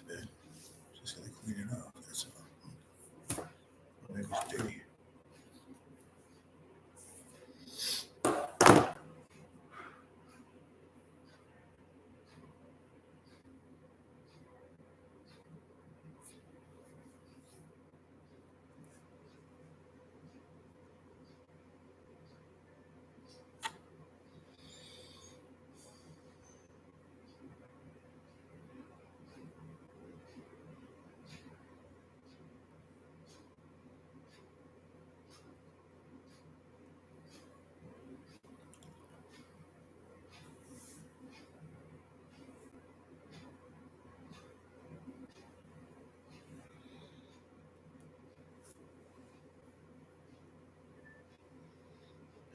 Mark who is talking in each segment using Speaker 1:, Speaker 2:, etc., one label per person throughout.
Speaker 1: bit. Just gotta clean it up. That's all. Maybe it's dirty.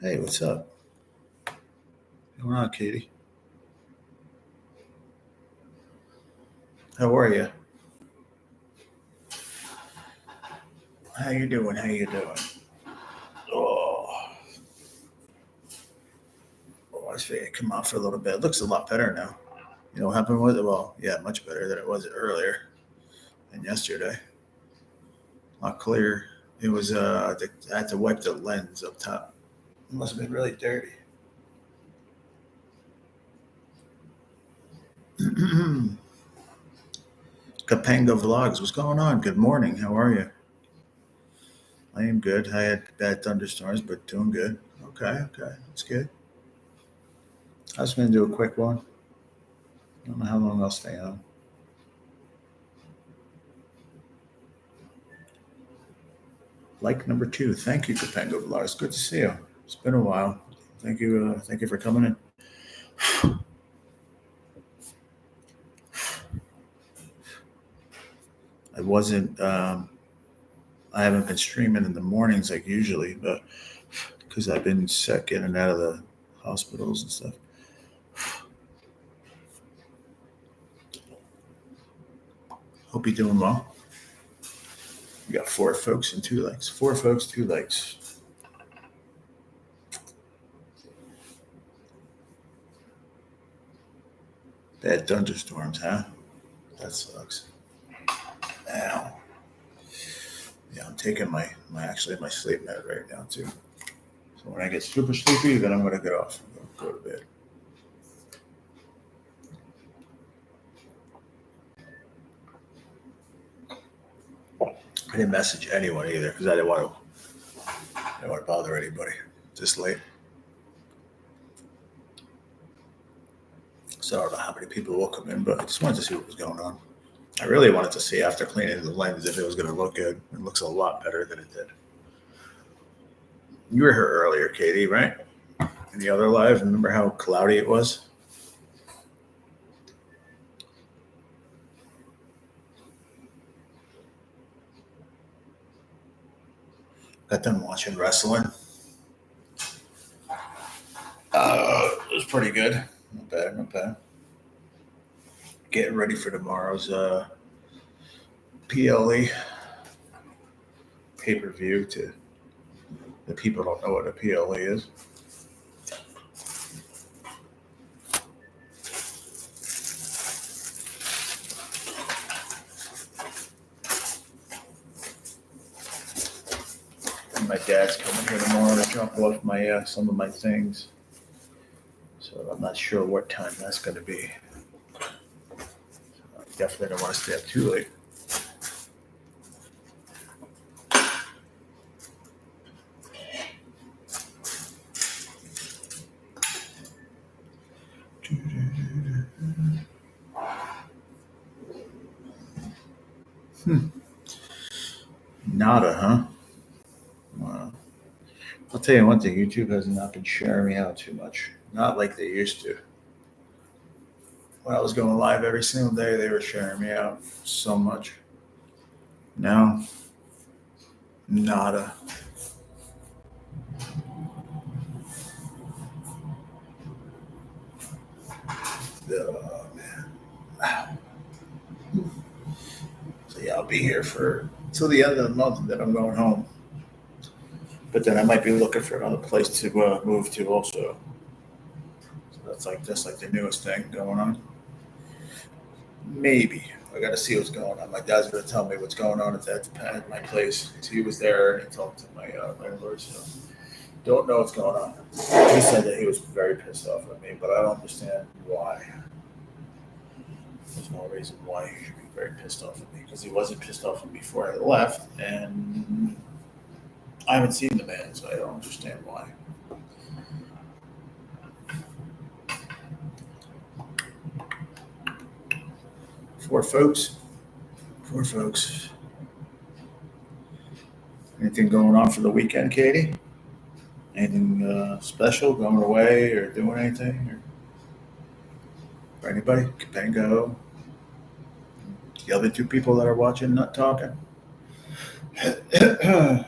Speaker 1: Hey, what's up? What's going on, Katie? How are you? How you doing? How you doing? Oh, I was figuring come out for a little bit. It looks a lot better now. You know what happened with it? Well, yeah, much better than it was earlier and yesterday. A lot clearer. It was I had to wipe the lens up top. It must have been really dirty. Kapanga Vlogs, what's going on? Good morning. How are you? I am good. I had bad thunderstorms, but doing good. Okay, that's good. I was going to do a quick one. I don't know how long I'll stay on. Like number 2. Thank you, Kapanga Vlogs. Good to see you. It's been a while. Thank you. Thank you for coming in. I wasn't. I haven't been streaming in the mornings like usually, but because I've been sick in and out of the hospitals and stuff. Hope you're doing well. We got 4 folks and 2 likes. 4 folks, 2 likes. Bad thunderstorms, huh? That sucks. Ow. Yeah, I'm taking my sleep med right now too. So when I get super sleepy, then I'm going to get off and go to bed. I didn't message anyone either because I didn't want to bother anybody this late. So I don't know how many people will come in, but I just wanted to see what was going on. I really wanted to see after cleaning the lens if it was going to look good. It looks a lot better than it did. You were here earlier, Katie, right? In the other live, remember how cloudy it was? Got done watching wrestling. It was pretty good. Not bad. Getting ready for tomorrow's PLE pay-per-view. To the people don't know what a PLE is. And my dad's coming here tomorrow to drop off my some of my things. So I'm not sure what time that's going to be. I definitely don't want to stay up too late. Nada, huh? Wow. I'll tell you one thing, YouTube has not been sharing me out too much. Not like they used to. When I was going live every single day, they were sharing me out so much. Now, nada. Oh, man. Wow. So yeah, I'll be here for till the end of the month, and then I'm going home. But then I might be looking for another place to move to also. So that's like the newest thing going on. Maybe. I got to see what's going on. My dad's going to tell me what's going on at my place. He was there and he talked to my landlord. So don't know what's going on. He said that he was very pissed off at me, but I don't understand why. There's no reason why he should be very pissed off at me because he wasn't pissed off at me before I left, and I haven't seen the man, so I don't understand why. Four folks. Anything going on for the weekend, Katie? Anything special going away or doing anything? Or for anybody? Capango? The other two people that are watching, not talking? I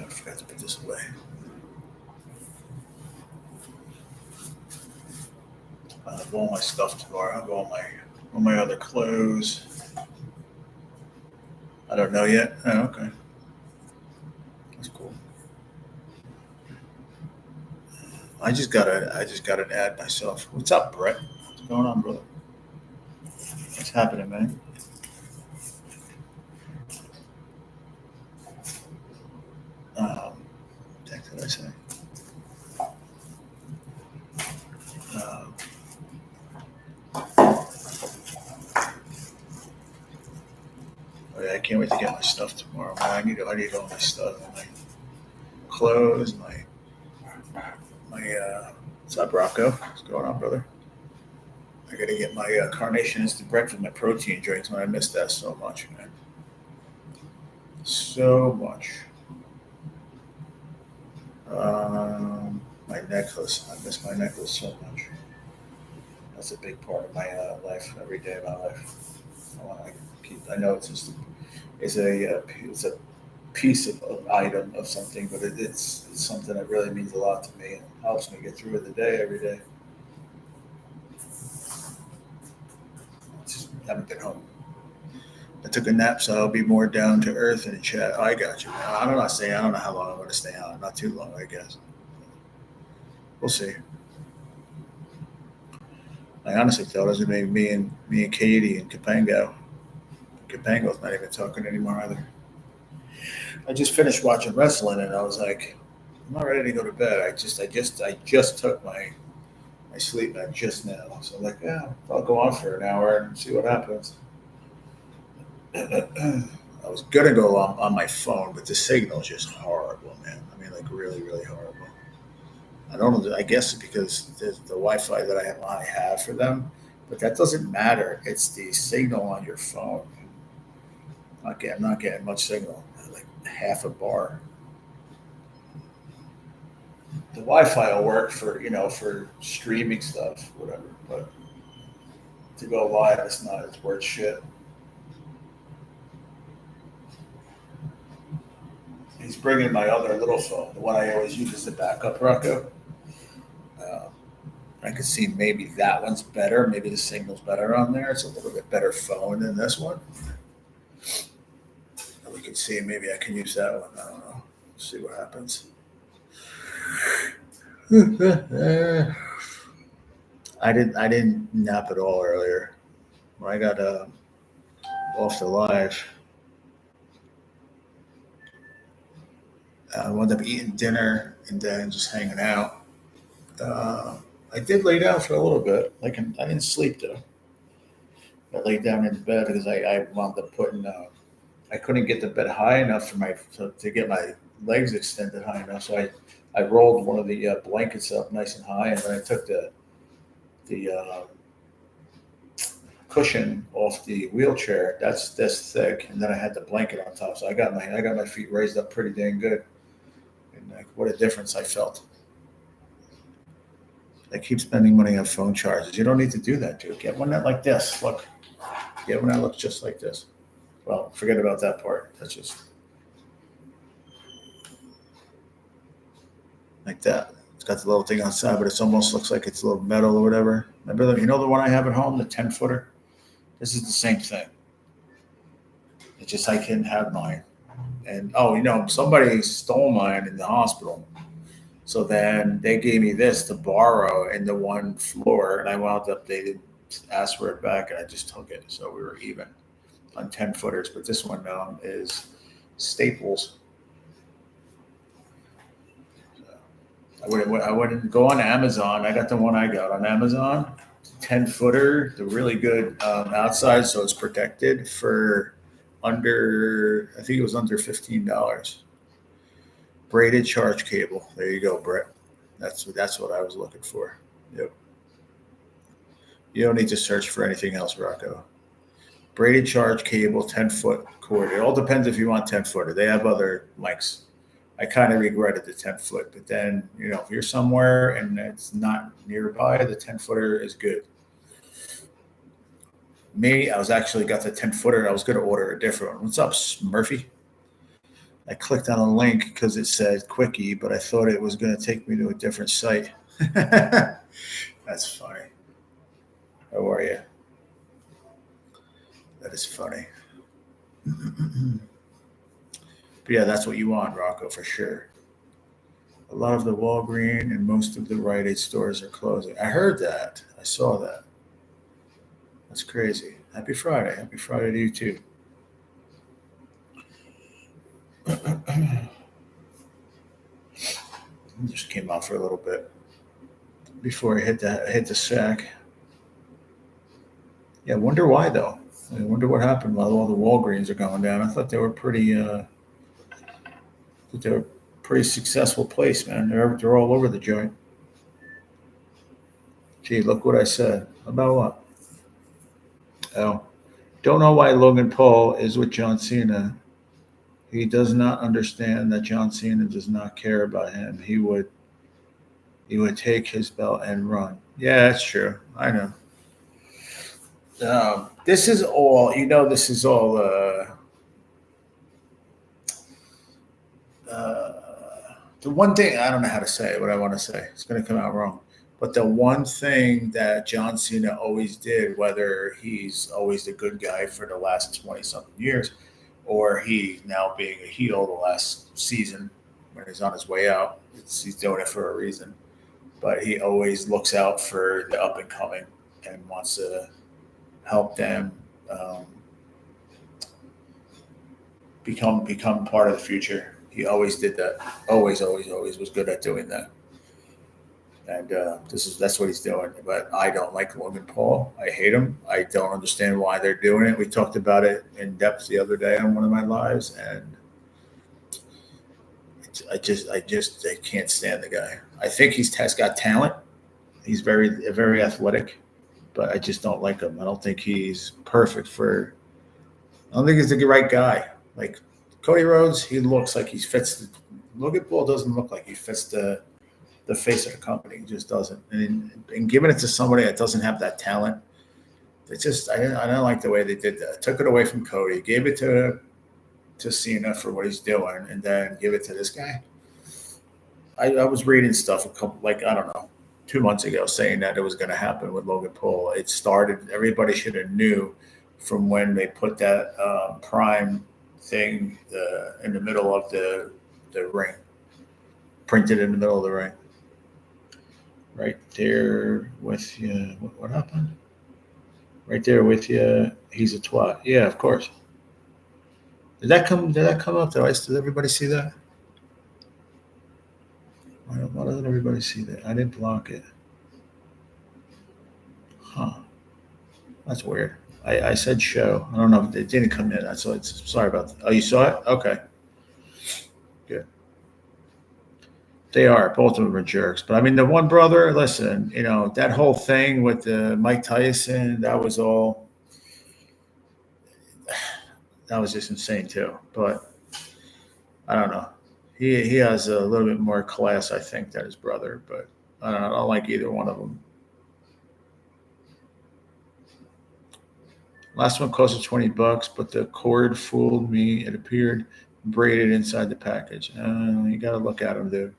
Speaker 1: forgot to put this away. I have all my stuff tomorrow. I have all my other clothes. I don't know yet. Oh, okay. That's cool. I just got an ad myself. What's up, Brett? What's going on, brother? What's happening, man? What the heck did I say? Oh yeah, I can't wait to get my stuff tomorrow. Man, I need all my stuff, my clothes, my what's up, Rocco? What's going on, brother? I gotta get my carnation instant breakfast, my protein drinks. Man, I miss that so much, man. So much. My necklace. I miss my necklace so much. That's a big part of my life. Every day of my life. I want to keep. I know it's a piece of item of something, but it's something that really means a lot to me and helps me get through the day every day. Just haven't been home. I took a nap, so I'll be more down to earth and chat. Oh, I got you. I don't know how long I'm going to stay out. Not too long, I guess. We'll see. I honestly thought it was going to be me and Katie and Capango. Capango's not even talking anymore either. I just finished watching wrestling, and I was like, I'm not ready to go to bed. I just took my sleep back just now. So I'm like, yeah, I'll go on for an hour and see what happens. I was gonna go on my phone, but the signal is just horrible, man. I mean, like really, really horrible. I don't know. I guess it's because the Wi-Fi that I have for them, but that doesn't matter. It's the signal on your phone. I'm not getting much signal. Like half a bar. The Wi-Fi will work for streaming stuff, whatever. But to go live, it's not. It's worth shit. He's bringing my other little phone, the one I always use as the backup, Rocco. Uh, I could see maybe that one's better. Maybe the signal's better on there. It's a little bit better phone than this one. And we can see maybe I can use that one. I don't know. See what happens. I didn't nap at all earlier. When I got off the live, I wound up eating dinner and then just hanging out. Uh, I did lay down for a little bit. Like I didn't sleep though. I laid down in bed because I wound up putting. I couldn't get the bed high enough to get my legs extended high enough. So I rolled one of the blankets up nice and high, and then I took the cushion off the wheelchair. That's this thick, and then I had the blanket on top. So I got my feet raised up pretty dang good, and like what a difference I felt. I keep spending money on phone chargers. You don't need to do that, dude. Get one that like this. Look, get one that looks just like this. Well, forget about that part. That's just like that. It's got the little thing on the side, but it almost looks like it's a little metal or whatever. Remember the one I have at home, the 10-footer? This is the same thing. It's just I couldn't have mine. And somebody stole mine in the hospital. So then they gave me this to borrow in the one floor, and I wound up, they didn't ask for it back, and I just took it. So we were even on 10 footers. But this one is Staples. I wouldn't go on Amazon. I got the one I got on Amazon, 10 footer, the really good outside, so it's protected for under, I think it was under $15. Braided charge cable. There you go, Brett. That's what I was looking for. Yep. You don't need to search for anything else, Rocco. Braided charge cable, 10-foot cord. It all depends if you want 10 footer. They have other lengths. I kind of regretted the 10 foot, but then, if you're somewhere and it's not nearby, the 10 footer is good. Me, I was actually got the 10 footer. I was going to order a different one. What's up, Murphy? I clicked on a link because it said quickie, but I thought it was going to take me to a different site. That's funny. How are you? That is funny. But yeah, that's what you want, Rocco, for sure. A lot of the Walgreens and most of the Rite Aid stores are closing. I heard that. I saw that. That's crazy. Happy Friday. Happy Friday to you, too. Just came out for a little bit before I hit the sack. Yeah, I wonder why, though. I wonder what happened while all the Walgreens are going down. I thought they were pretty successful place, man. They're all over the joint. Gee, look what I said. About what? Oh, don't know why Logan Paul is with John Cena. He does not understand that John Cena does not care about him. He would take his belt and run. Yeah, that's true. I know. This is all. This is all. The one thing, I don't know how to say what I want to say. It's going to come out wrong. But the one thing that John Cena always did, whether he's always the good guy for the last 20-something years, or he now being a heel the last season when he's on his way out, he's doing it for a reason. But he always looks out for the up and coming and wants to help them become part of the future. He always did that. Always was good at doing that. And that's what he's doing. But I don't like Logan Paul. I hate him. I don't understand why they're doing it. We talked about it in depth the other day on one of my lives, and I can't stand the guy. I think he's got talent. He's very athletic, but I just don't like him. I don't think he's perfect for. I don't think he's the right guy. Like Cody Rhodes, he looks like he fits. Logan Paul doesn't look like he fits the face of the company. He just doesn't. And giving it to somebody that doesn't have that talent, it's just I don't like the way they did that. Took it away from Cody, gave it to Cena for what he's doing, and then give it to this guy. I was reading stuff I don't know, 2 months ago saying that it was going to happen with Logan Paul. It started. Everybody should have knew from when they put that Prime thing in the middle of the ring, printed in the middle of the ring. Right there with you. What happened? Right there with you. He's a twat. Yeah, of course. Did that come up? Did everybody see that? Why doesn't everybody see that? I didn't block it. Huh. That's weird. I said show. I don't know if it didn't come in. Sorry about that. Oh, you saw it? Okay. Good. They are. Both of them are jerks. But I mean, the one brother, listen, that whole thing with Mike Tyson, that was just insane too. But I don't know. He has a little bit more class, I think, than his brother. But I don't know. I don't like either one of them. Last one costed $20, but the cord fooled me. It appeared braided inside the package. You got to look at them, dude.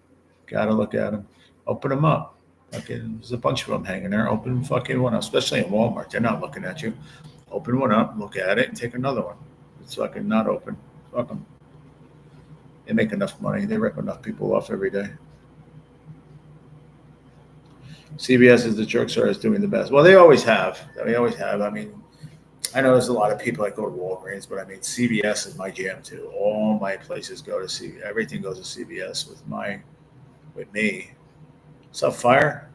Speaker 1: Got to look at them. Open them up. There's a bunch of them hanging there. Open fucking one up, especially in Walmart. They're not looking at you. Open one up, look at it, and take another one. It's fucking not open. Fuck them. They make enough money. They rip enough people off every day. CBS is the drugstore is doing the best. Well, they always have. They always have. I mean, I know there's a lot of people that go to Walgreens, but I mean, CVS is my jam too. All my places go to everything goes to CVS with me. What's up, Fire?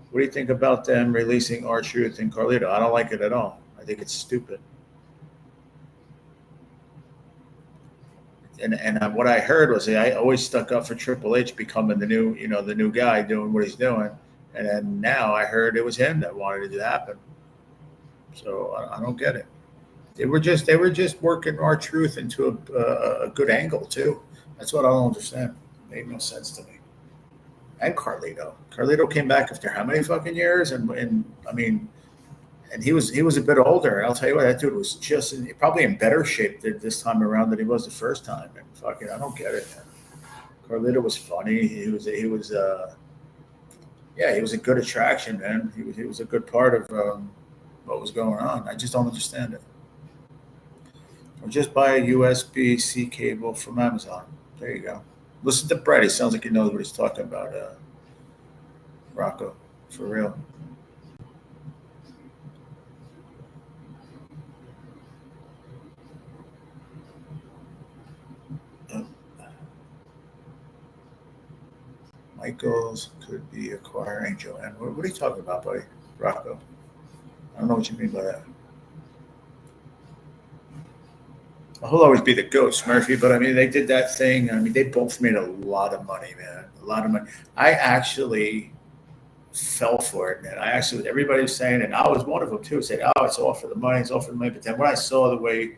Speaker 1: What do you think about them releasing R Truth and Carlito? I don't like it at all. I think it's stupid. And what I heard was I always stuck up for Triple H becoming the new guy doing what he's doing, and then now I heard it was him that wanted it to happen. So I don't get it. They were just working our truth into a good angle too. That's what I don't understand. It made no sense to me. And Carlito came back after how many fucking years? And I mean, and he was a bit older. And I'll tell you what, that dude was probably in better shape this time around than he was the first time. And fucking, I don't get it, man. Carlito was funny. He was a good attraction, man. He was a good part of what was going on. I just don't understand it. Or just buy a USB-C cable from Amazon. There you go. Listen to Brett. He sounds like he knows what he's talking about. Rocco, for real. Uh, Michaels could be acquiring Joanne. What are you talking about, buddy? Rocco. I don't know what you mean by that. He'll always be the ghost, Murphy. But I mean, they did that thing. I mean, they both made a lot of money, man. A lot of money. I actually fell for it, man. Everybody was saying, and I was one of them too, said, "Oh, it's all for the money. It's all for the money." But then when I saw the way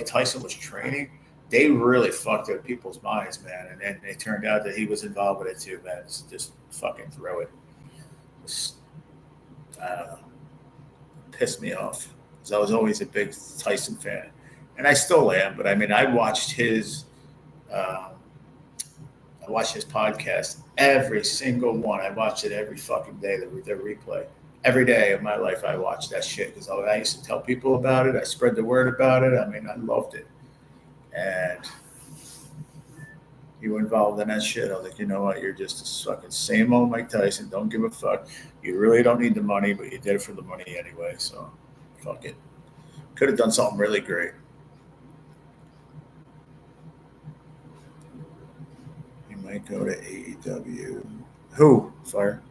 Speaker 1: Tyson was training, they really fucked with people's minds, man. And then it turned out that he was involved with it too, man. It's just fucking throw it. It's, I don't know. Pissed me off because I was always a big Tyson fan, and I still am. But I mean, um, I watched his podcast, every single one. I watched it every fucking day. The replay every day of my life. I watched that shit because I used to tell people about it. I spread the word about it. I mean, I loved it, and you were involved in that shit. I was like, you know what? You're just a fucking same old Mike Tyson. Don't give a fuck. You really don't need the money, but you did it for the money anyway. So, fuck it. Could have done something really great. You might go to AEW. Who? Fire.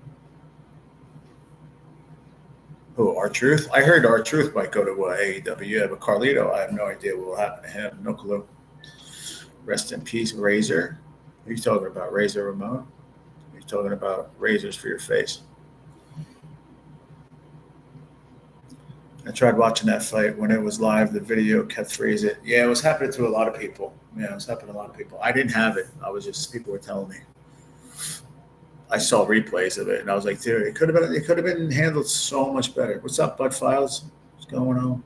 Speaker 1: Who? R Truth? I heard R Truth might go to AEW. Yeah, but Carlito, I have no idea what will happen to him. No clue. Rest in peace, Razor. What are you talking about? Razor Ramon? You're talking about razors for your face. I tried watching that fight when it was live. The video kept freezing. Yeah, it was happening to a lot of people. Yeah, it was happening to a lot of people. I didn't have it. People were telling me. I saw replays of it, and I was like, dude, it could have been handled so much better. What's up, Bud Files? What's going on?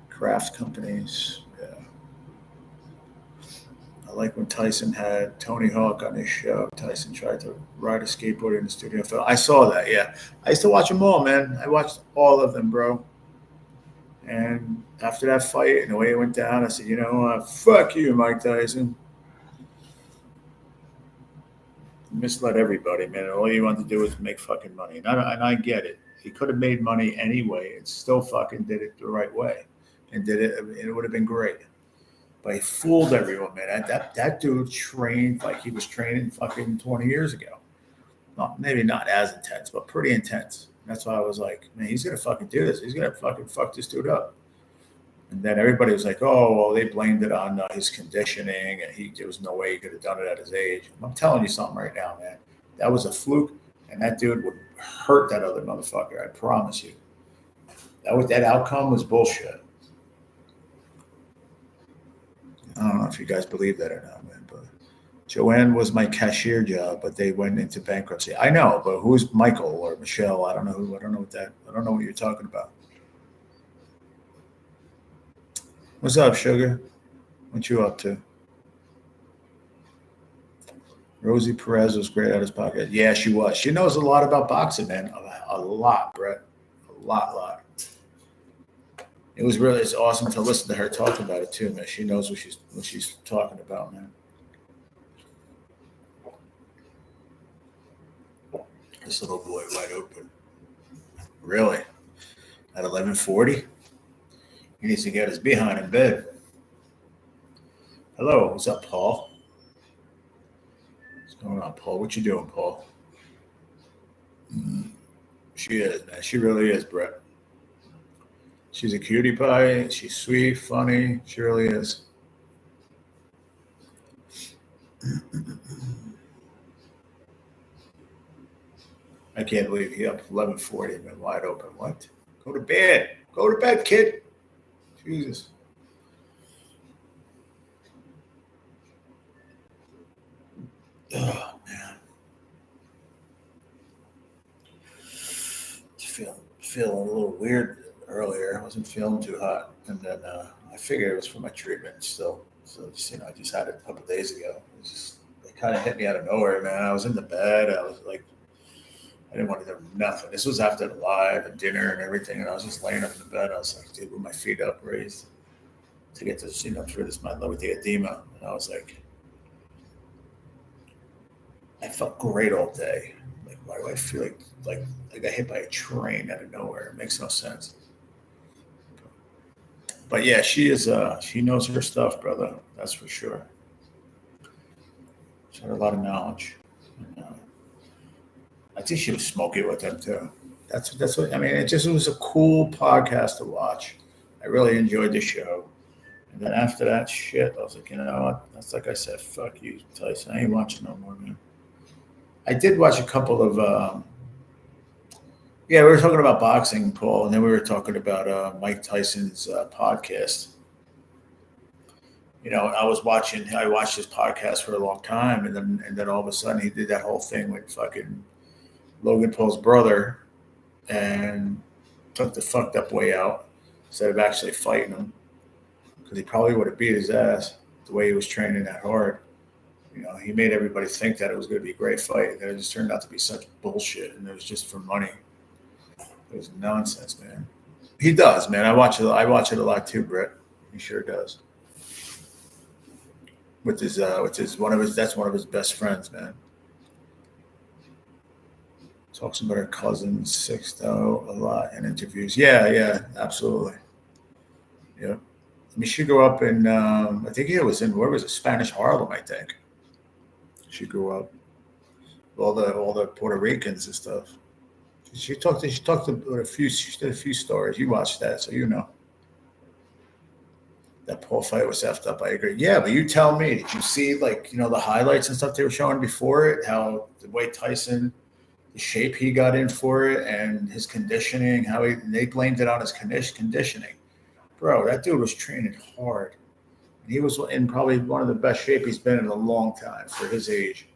Speaker 1: Craft companies. Yeah. I like when Tyson had Tony Hawk on his show. Tyson tried to ride a skateboard in the studio. I saw that. Yeah, I used to watch them all, man. I watched all of them, bro. And after that fight and the way it went down, I said, you know what? Fuck you, Mike Tyson. You misled everybody, man. All you wanted to do was make fucking money. And I get it. He could have made money anyway and still fucking did it the right way. And did it, and it would have been great. But he fooled everyone, man. That dude trained like he was training fucking 20 years ago. Maybe not as intense, but pretty intense. That's why I was like, man, he's gonna fucking do this. He's gonna fucking fuck this dude up. And then everybody was like, oh, well, they blamed it on his conditioning, and there was no way he could have done it at his age. I'm telling you something right now, man. That was a fluke, and that dude would hurt that other motherfucker. I promise you. That outcome was bullshit. I don't know if you guys believe that or not, man. But Joanne was my cashier job, but they went into bankruptcy. I know, but who's Michael or Michelle? I don't know who. I don't know what you're talking about. What's up, Sugar? What you up to? Rosie Perez was great at his podcast. Yeah, she was. She knows a lot about boxing, man. A lot, Brett. A lot. It's awesome to listen to her talk about it too, man. She knows what she's talking about, man. this little boy wide open. Really? At 11:40? He needs to get his behind in bed. Hello, what's up, Paul? What's going on, Paul? What you doing, Paul? She is, man. She really is, Brett. She's a cutie pie. She's sweet, funny. She really is. I can't believe he up 11:40 and been wide open. What? Go to bed. Go to bed, kid. Jesus. Oh, man. Feeling a little weird earlier. I wasn't feeling too hot. And then I figured it was from my treatment still. So, I just had it a couple days ago. It kind of hit me out of nowhere, man. I was in the bed. I was like, I didn't want to do nothing. This was after the live and dinner and everything. And I was just laying up in the bed. I was like, dude, with my feet up raised to get this, through this, with the edema. And I was like, I felt great all day. Like, why do I feel like I got hit by a train out of nowhere? It makes no sense. But yeah, she is. She knows her stuff, brother. That's for sure. She had a lot of knowledge. I think she was smoking with them too. That's what I mean. It was a cool podcast to watch. I really enjoyed the show. And then after that shit, I was like, you know what? That's like I said, fuck you, Tyson. I ain't watching no more, man. I did watch a couple of. We were talking about boxing, Paul, and then we were talking about Mike Tyson's podcast. I watched his podcast for a long time, and then all of a sudden he did that whole thing with fucking Logan Paul's brother, and took the fucked up way out instead of actually fighting him, because he probably would have beat his ass the way he was training that hard. He made everybody think that it was going to be a great fight, and it just turned out to be such bullshit, and it was just for money. It was nonsense, man. He does, man. I watch it a lot too, Brett. He sure does. That's one of his best friends, man. Talks about her cousin Sixto a lot in interviews. Yeah, absolutely. Yeah. I mean, she grew up in, I think it was in, where was it? Spanish Harlem, I think. She grew up. All the Puerto Ricans and stuff. She talked about a few. She did a few stories. You watched that, so you know. That Paul fight was effed up. I agree. Yeah, but you tell me. Did you see the highlights and stuff they were showing before it? How the way Tyson, the shape he got in for it, and his conditioning. They blamed it on his conditioning. Bro, that dude was training hard. He was in probably one of the best shape he's been in a long time for his age,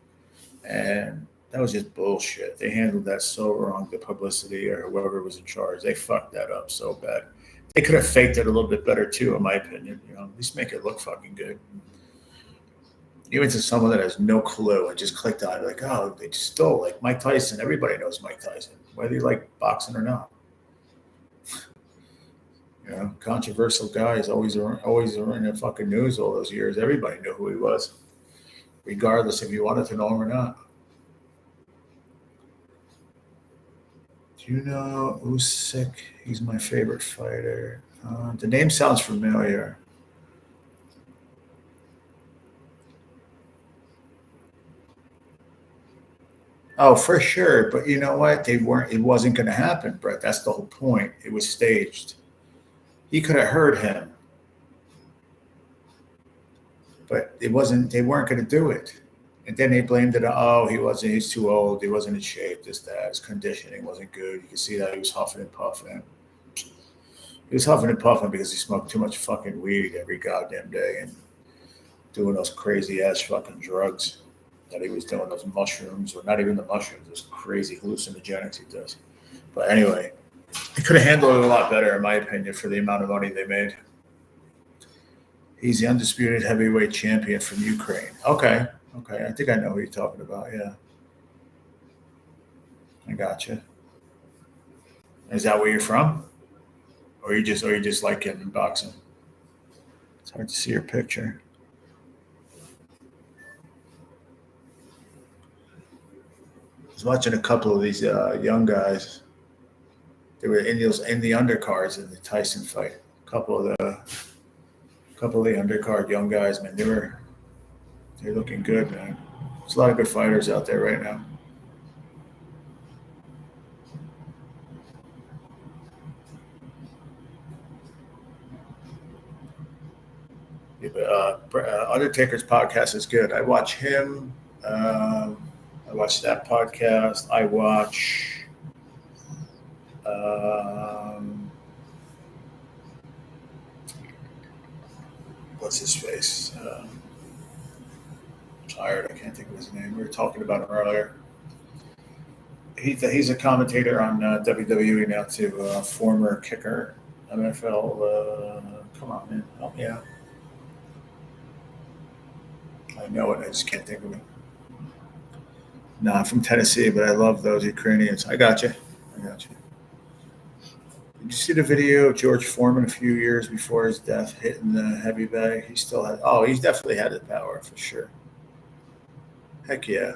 Speaker 1: and that was just bullshit. They handled that so wrong, the publicity or whoever was in charge. They fucked that up so bad. They could have faked it a little bit better too, in my opinion. At least make it look fucking good. Even to someone that has no clue and just clicked on it, like, oh, they just stole, like Mike Tyson. Everybody knows Mike Tyson, whether you like boxing or not. Controversial guy is always in the fucking news all those years. Everybody knew who he was, regardless if you wanted to know him or not. Do you know Usyk? He's my favorite fighter. The name sounds familiar. Oh, for sure. But you know what? It wasn't going to happen, Brett. That's the whole point. It was staged. He could have hurt him, but it wasn't. They weren't going to do it. And then they blamed it on, oh, he's too old. He wasn't in shape, this, that. His conditioning wasn't good. You can see that he was huffing and puffing. He was huffing and puffing because he smoked too much fucking weed every goddamn day and doing those crazy ass fucking drugs that he was doing, those mushrooms, or not even the mushrooms, those crazy hallucinogenics he does. But anyway, he could have handled it a lot better, in my opinion, for the amount of money they made. He's the undisputed heavyweight champion from Ukraine. Okay. I think I know who you're talking about. Yeah. I gotcha. Is that where you're from? Or you just like him in boxing? It's hard to see your picture. was watching a couple of these young guys. They were in the undercards in the Tyson fight. A couple of the undercard young guys, man. They're looking good, man. There's a lot of good fighters out there right now. Yeah, but Undertaker's podcast is good. I watch him. I watch that podcast. I watch. What's his face? Tired. I can't think of his name. We were talking about him earlier. He's a commentator on WWE now too. Former kicker, NFL. Come on, man, help me out. I know it. I just can't think of it. No, I'm from Tennessee, but I love those Ukrainians. I got you. Did you see the video of George Foreman a few years before his death hitting the heavy bag? He still had. Oh, he's definitely had the power for sure. Heck yeah.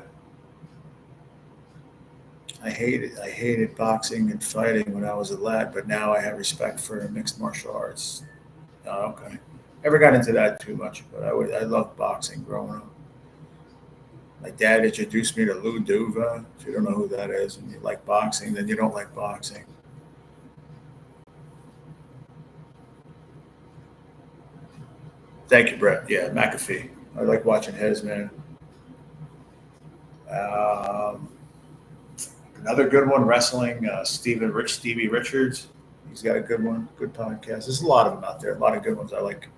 Speaker 1: I hated boxing and fighting when I was a lad, but now I have respect for mixed martial arts. Oh, okay. Never got into that too much, but I loved boxing growing up. My dad introduced me to Lou Duva. If you don't know who that is, and you like boxing, then you don't like boxing. Thank you, Brett. Yeah, McAfee. I like watching his, man. Um, Another good one, wrestling. Stevie Richards. He's got a good one. Good podcast. There's a lot of them out there. A lot of good ones. I like.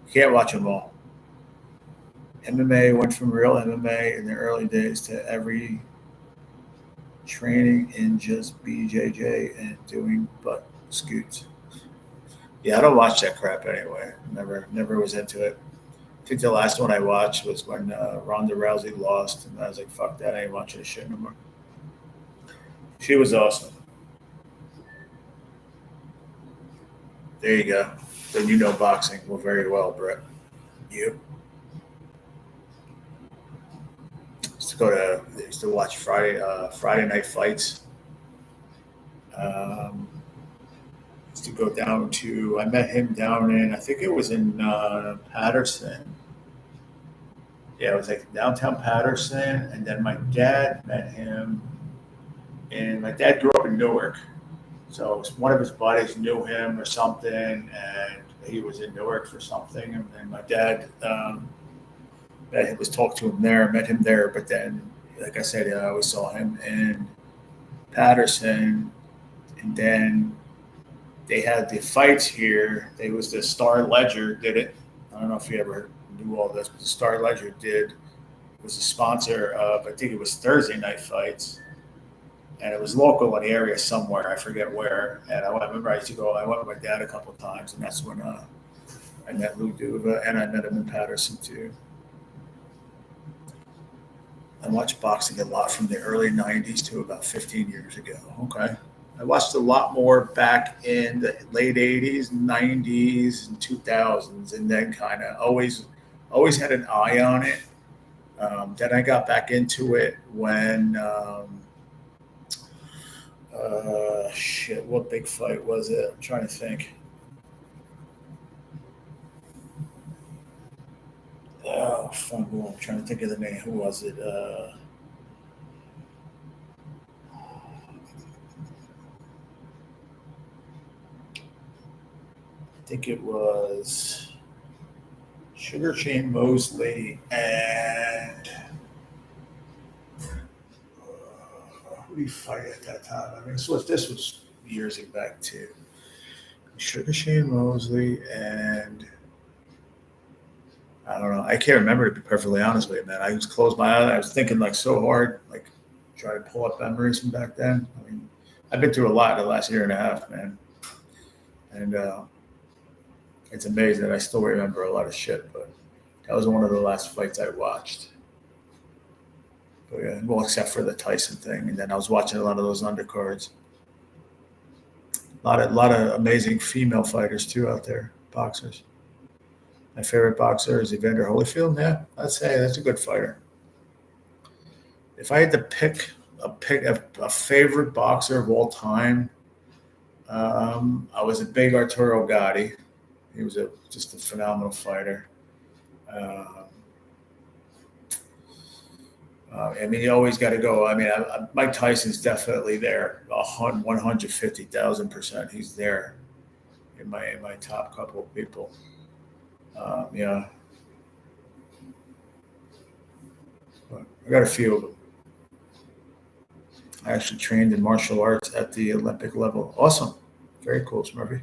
Speaker 1: You can't watch them all. MMA went from real MMA in the early days to every training in just BJJ and doing butt scoots. Yeah, I don't watch that crap anyway. Never was into it. I think the last one I watched was when Ronda Rousey lost, and I was like, "Fuck that! I ain't watching this shit no more." She was awesome. There you go. Then you know boxing well very well, Brett. You used to watch Friday night fights. Used to go down to. I met him down in. I think it was in Patterson. Yeah, it was like downtown Patterson, and then my dad met him. And my dad grew up in Newark, so one of his buddies knew him or something, and he was in Newark for something. And my dad was talked to him there, met him there. But then, like I said, I always saw him in Patterson, and then they had the fights here. It was the Star Ledger did it. I don't know if you ever knew all this, but the Star Ledger was a sponsor of, I think it was Thursday night fights. And it was local in the area somewhere. I forget where. And I remember I used to go. I went with my dad a couple of times, and that's when I met Lou Duva, and I met him in Patterson too. I watched boxing a lot from the early '90s to about 15 years ago. Okay, I watched a lot more back in the late '80s, '90s, and 2000s, and then kind of always had an eye on it. Then I got back into it when. What big fight was it? I'm trying to think. Oh, fuck, I'm trying to think of the name. Who was it? I think it was Sugar Shane Mosley and who did he fight at that time? I mean, this was years back too. Sugar Shane Mosley and I don't know. I can't remember, to be perfectly honest with you, man. I just closed my eyes. I was thinking like so hard, like trying to pull up memories from back then. I mean, I've been through a lot in the last year and a half, man, and it's amazing that I still remember a lot of shit. But that was one of the last fights I watched. But yeah, well, except for the Tyson thing, and then I was watching a lot of those undercards. A lot of amazing female fighters too out there, boxers. My favorite boxer is Evander Holyfield. Yeah, I'd say that's a good fighter. If I had to pick a favorite boxer of all time. I was a big Arturo Gatti. He was just a phenomenal fighter. Um, I mean, you always got to go. I mean, Mike Tyson's definitely there, 150,000%. He's there in my top couple of people. Yeah, but I got a few of them. I actually trained in martial arts at the Olympic level. Awesome, very cool, Smurfy.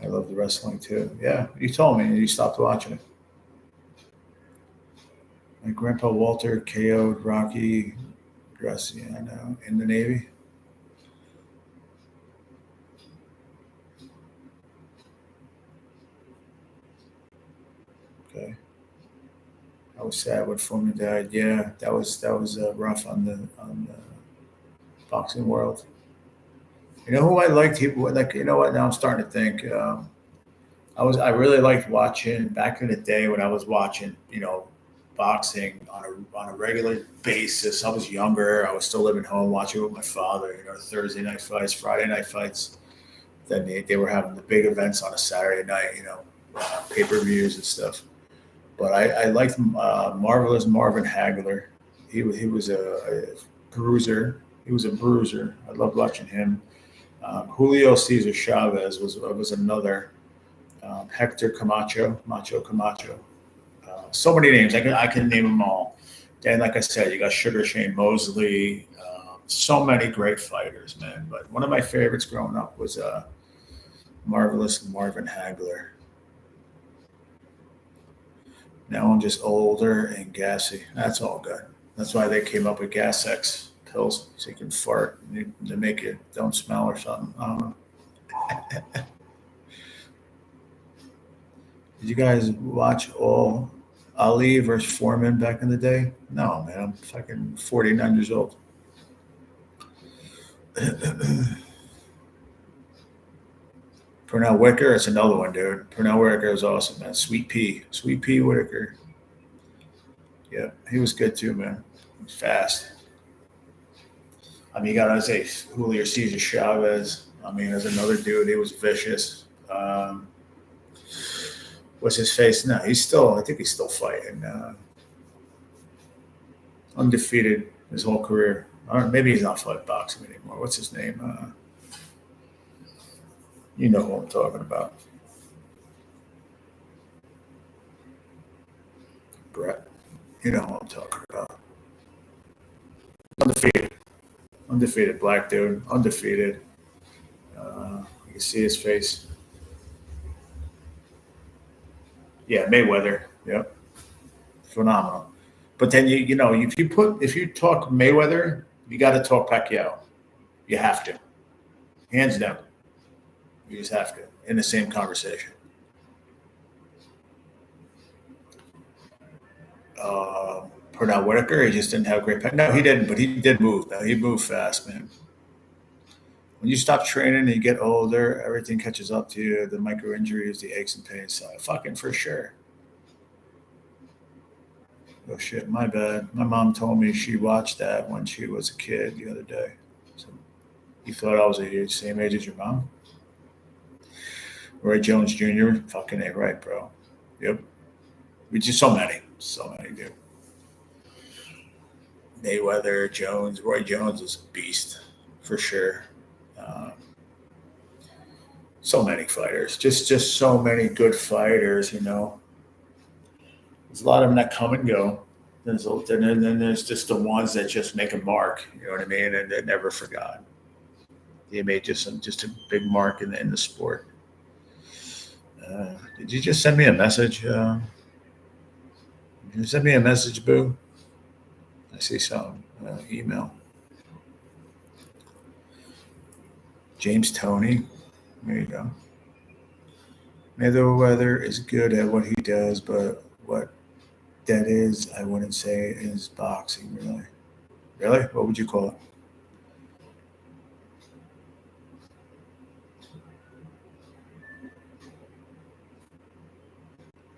Speaker 1: I love the wrestling too. Yeah, you told me and you stopped watching it. My grandpa Walter KO'd Rocky Graciano in the Navy. Okay. I was sad when Foreman died. Yeah, that was rough on the boxing world. You know who I liked? He like you know what? Now I'm starting to think. I really liked watching back in the day when I was watching boxing on a regular basis. I was younger. I was still living home watching with my father. Thursday night fights, Friday night fights. Then they were having the big events on a Saturday night. Pay per views and stuff. But I liked Marvelous Marvin Hagler. He was a bruiser. He was a bruiser. I loved watching him. Julio Cesar Chavez was another. Hector Camacho, Macho Camacho. So many names. I can name them all. And like I said, you got Sugar Shane Mosley. So many great fighters, man. But one of my favorites growing up was Marvelous Marvin Hagler. Now I'm just older and gassy. That's all good. That's why they came up with Gas X pills, so you can fart and to make it don't smell or something. I don't know. Did you guys watch all Ali versus Foreman back in the day? No, man. I'm fucking 49 years old. Pernell Wicker, it's another one, dude. Pernell Wicker is awesome, man. Sweet Pea Whitaker. Yeah, he was good too, man. He was fast. I mean, you got to say Julio Cesar Chavez. I mean, there's another dude. He was vicious. What's his face? No, he's still. I think he's still fighting. Undefeated his whole career. Or maybe he's not fighting boxing anymore. What's his name? You know who I'm talking about. Brett. You know who I'm talking about. Undefeated. Undefeated black dude. Undefeated. You can see his face. Yeah, Mayweather. Yep. Phenomenal. But then if you talk Mayweather, you got to talk Pacquiao. You have to, hands down. You just have to in the same conversation. Pernell Whitaker, he just didn't have great. No, he didn't, but he did move. No, he moved fast, man. When you stop training and you get older, everything catches up to you. The micro injuries, the aches and pains. So fucking for sure. Oh shit, my bad. My mom told me she watched that when she was a kid the other day. So you thought I was the same age as your mom? Roy Jones Jr. Fucking A right, bro. Yep. We just so many, dude. Mayweather, Jones, Roy Jones is a beast for sure. Um, so many fighters, just so many good fighters. There's a lot of them that come and go. Then there's just the ones that just make a mark. You know what I mean? And they're never forgotten. They made just a big mark in the sport. Did you just send me a message? Did you send me a message, Boo? I see some email. James Tony. There you go. Mayweather is good at what he does, but what that is, I wouldn't say is boxing, really. Really? What would you call it?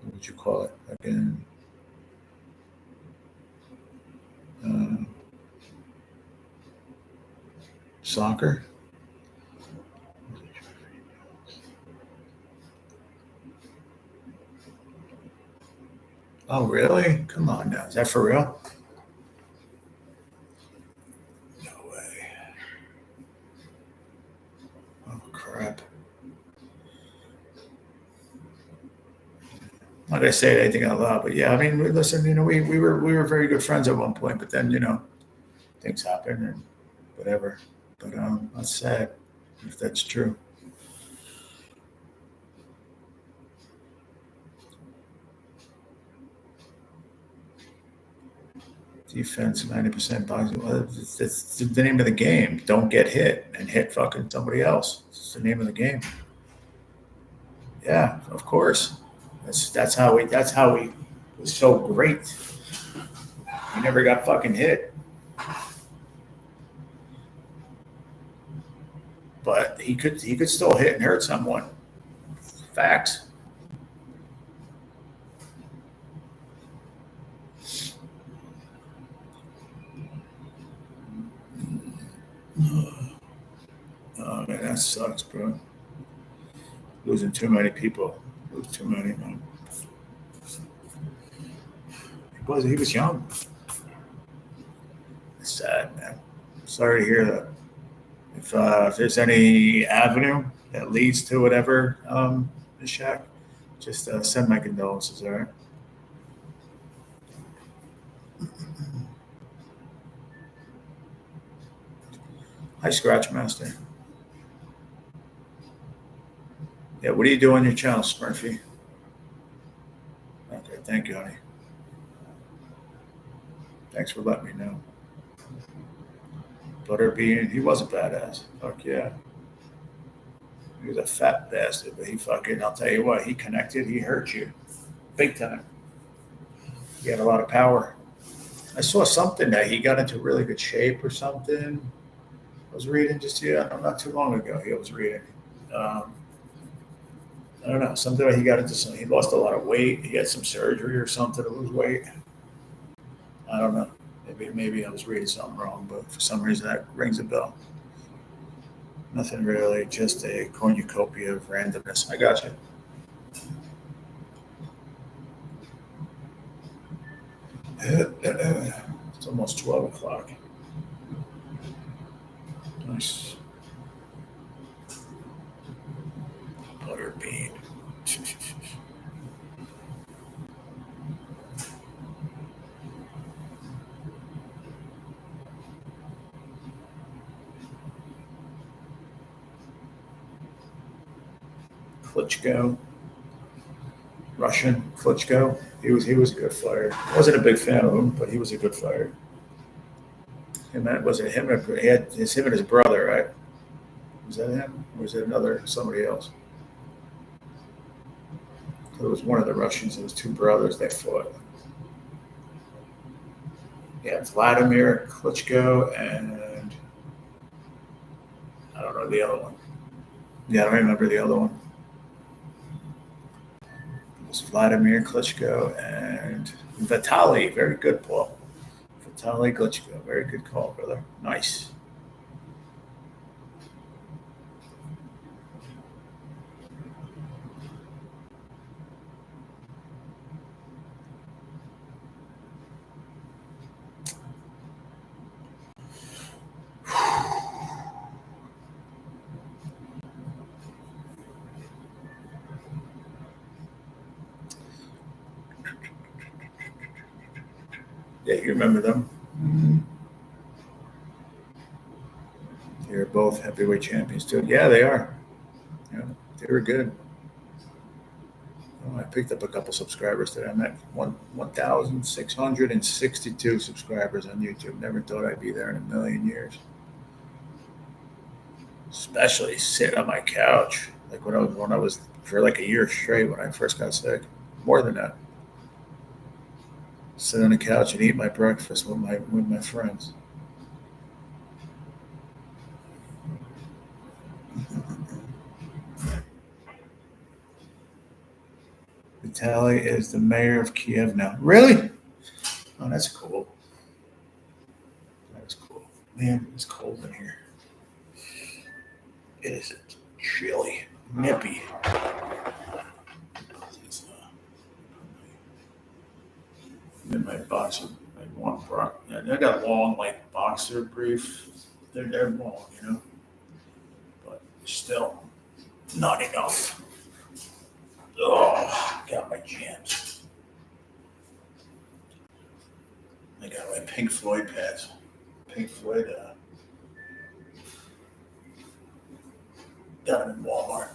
Speaker 1: What would you call it? Again. soccer. Oh, really? Come on now. Is that for real? No way. Oh, crap. Not gonna say anything out loud, but yeah, I mean, listen, we were very good friends at one point, but then things happen and whatever. But that's sad if that's true. Defense 90% boxing. Well, it's the name of the game. Don't get hit and hit fucking somebody else. It's the name of the game. Yeah, of course. That's how we was so great. He never got fucking hit. But he could still hit and hurt someone. Facts. Oh man, that sucks, bro. Losing too many people. Lose too many, man. He was young. It's sad, man. Sorry to hear that. If there's any avenue that leads to whatever, Shaq, just send my condolences, all right? Hi, Scratch Master. Yeah, what do you do on your channel, Smurfy? Okay, thank you, honey. Thanks for letting me know. Butterbean, he was a badass. Fuck yeah. He was a fat bastard, but I'll tell you what, he connected, he hurt you. Big time. He had a lot of power. I saw something that he got into really good shape or something. I was reading not too long ago. I was reading. I don't know, something like he got into he lost a lot of weight. He had some surgery or something to lose weight. I don't know. Maybe I was reading something wrong, but for some reason that rings a bell. Nothing really, just a cornucopia of randomness. I got you. It's almost 12 o'clock. Nice. Butterbean. Klitschko. Russian Klitschko. He was a good fighter. I wasn't a big fan of him, but he was a good fighter. Was it him? It's him and his brother, right? Was that him? Or was it somebody else? It was one of the Russians. It was two brothers that fought. Yeah, Vladimir Klitschko and I don't know the other one. Yeah, I don't remember the other one. It was Vladimir Klitschko and Vitaly. Very good, Paul. Vitaly Klitschko. Very good call, brother. Nice. Yeah, you remember them? Mm-hmm. They're both heavyweight champions too. Yeah, they are. Yeah, they were good. Oh, I picked up a couple subscribers today. I'm at 1,662 subscribers on YouTube. Never thought I'd be there in a million years. Especially sit on my couch, like when I was for like a year straight when I first got sick. More than that. Sit on the couch and eat my breakfast with my friends. Vitaly is the mayor of Kiev now. Really? Oh, that's cool. That's cool. Man, it's cold in here. It is chilly, nippy. In my boxer, I got long like boxer brief. They're long, but still not enough. Oh, got my jams. I got my Pink Floyd pads. Pink Floyd. Got them in Walmart.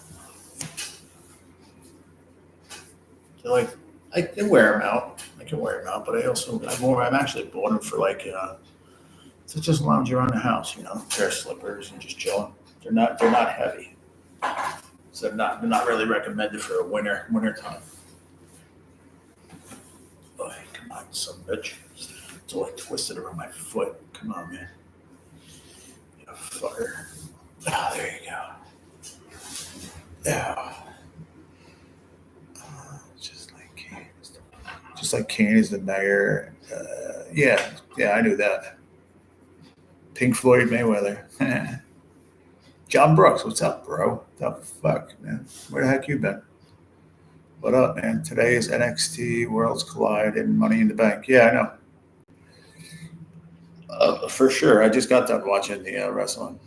Speaker 1: So I can wear them out. But I've actually bought them for to just lounge around the house, pair of slippers and just chilling. They're not heavy, so they're not really recommended for a winter time. Boy, come on, some bitch. It's all twisted around my foot. Come on, man. You fucker. Ah, there you go. Yeah. Just like Kane is the mayor. Yeah, I knew that. Pink Floyd Mayweather. John Brooks, what's up, bro? What the fuck, man? Where the heck you been? What up, man? Today is NXT Worlds Collide and Money in the Bank. Yeah, I know. For sure. I just got done watching the wrestling.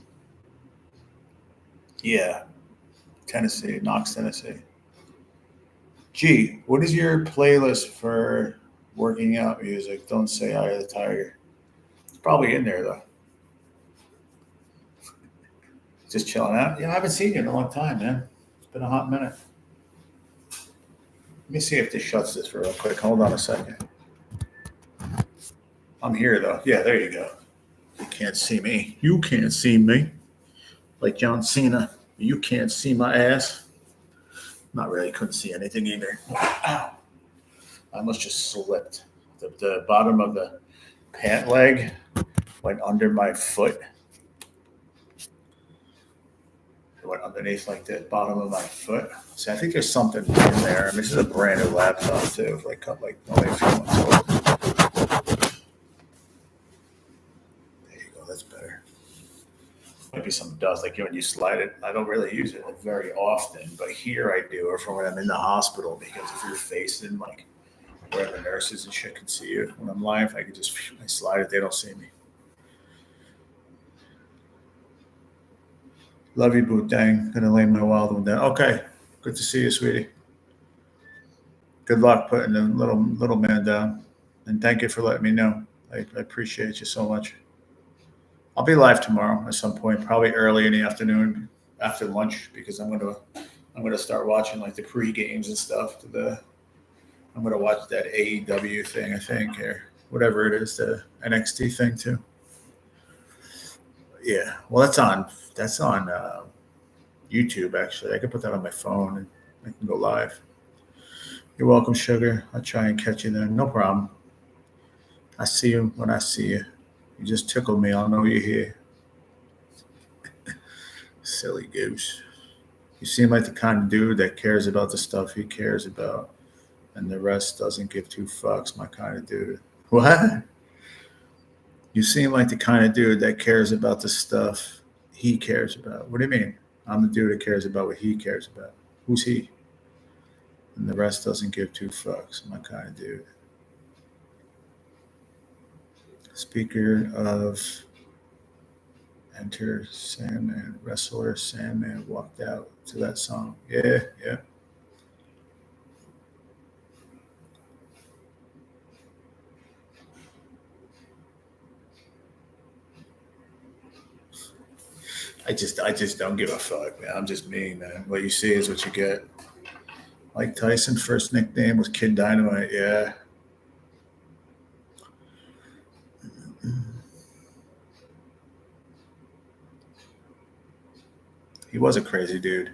Speaker 1: Yeah. Tennessee, Knox, Tennessee. Gee, what is your playlist for working out music? Don't say Eye of the Tiger. It's probably in there, though. Just chilling out. Yeah, I haven't seen you in a long time, man. It's been a hot minute. Let me see if this shuts this real quick. Hold on a second. I'm here, though. Yeah, there you go. You can't see me. You can't see me. Like John Cena. You can't see my ass. Not really. Couldn't see anything either. Ow. I almost just slipped. The bottom of the pant leg went under my foot. It went underneath like the bottom of my foot. So I think there's something in there. And this is a brand new laptop too. Only a few months old. There you go. That's better. Maybe some dust, like when you slide it. I don't really use it very often, but here I do, or for when I'm in the hospital, because if you're facing where the nurses and shit can see you, when I'm live, I can just slide it, they don't see me. Love you, Boot Dang. Gonna lay my wild one down. Okay, good to see you, sweetie. Good luck putting the little man down, and thank you for letting me know. I appreciate you so much. I'll be live tomorrow at some point, probably early in the afternoon after lunch, because I'm gonna start watching the pre-games and stuff. I'm gonna watch that AEW thing, I think, or whatever it is, the NXT thing too. Yeah, well, that's on YouTube actually. I can put that on my phone and I can go live. You're welcome, sugar. I'll try and catch you then. No problem. I see you when I see you. You just tickle me. I'll know you're here. Silly goose. You seem like the kind of dude that cares about the stuff he cares about, and the rest doesn't give two fucks. My kind of dude. What? You seem like the kind of dude that cares about the stuff he cares about. What do you mean? I'm the dude that cares about what he cares about. Who's he? And the rest doesn't give two fucks. My kind of dude. Speaker of Enter Sandman, wrestler Sandman walked out to that song. Yeah. I just don't give a fuck, man. I'm just me, man. What you see is what you get. Mike Tyson, first nickname was Kid Dynamite. Yeah. He was a crazy dude.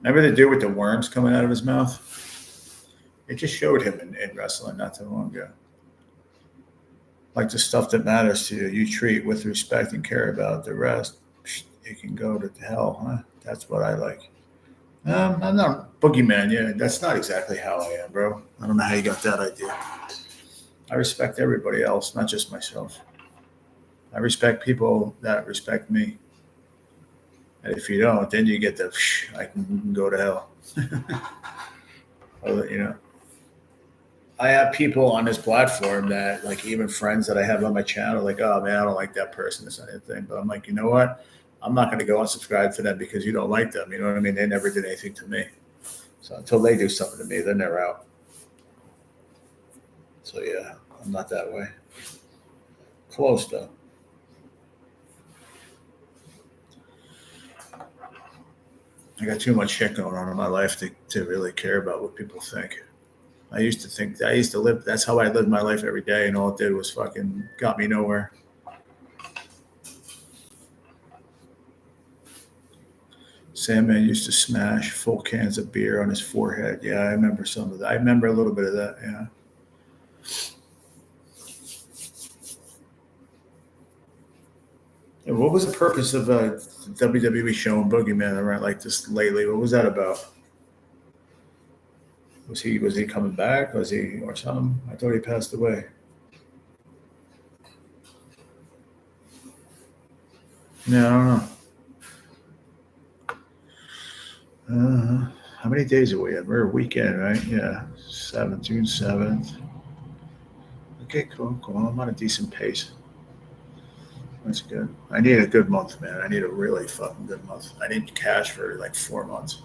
Speaker 1: Remember the dude with the worms coming out of his mouth? It just showed him in wrestling not too long ago. Like the stuff that matters to you, you treat with respect and care about. The rest, you can go to hell, huh? That's what I like. I'm not boogeyman. Yeah, that's not exactly how I am, bro. I don't know how you got that idea. I respect everybody else, not just myself. I respect people that respect me. And if you don't, then you get the I can go to hell. You know, I have people on this platform that, like, even friends that I have on my channel, like, oh man, I don't like that person or anything. But I'm like, you know what? I'm not going to go unsubscribe to them because you don't like them. You know what I mean? They never did anything to me. So until they do something to me, then they're out. So yeah, I'm not that way. Close though. I got too much shit going on in my life to really care about what people think. I used to live, that's how I lived my life every day, and all it did was fucking got me nowhere. Sandman used to smash full cans of beer on his forehead. Yeah, I remember some of that. I remember a little bit of that, yeah. And what was the purpose of WWE showing Boogeyman around like this lately? What was that about? Was he coming back? Was he or something? I thought he passed away. Yeah, I don't know. How many days are we at? We're a weekend, right? Yeah, June 7th. Okay, cool. I'm on a decent pace. That's good. I need a good month, man. I need a really fucking good month. I need cash for like 4 months.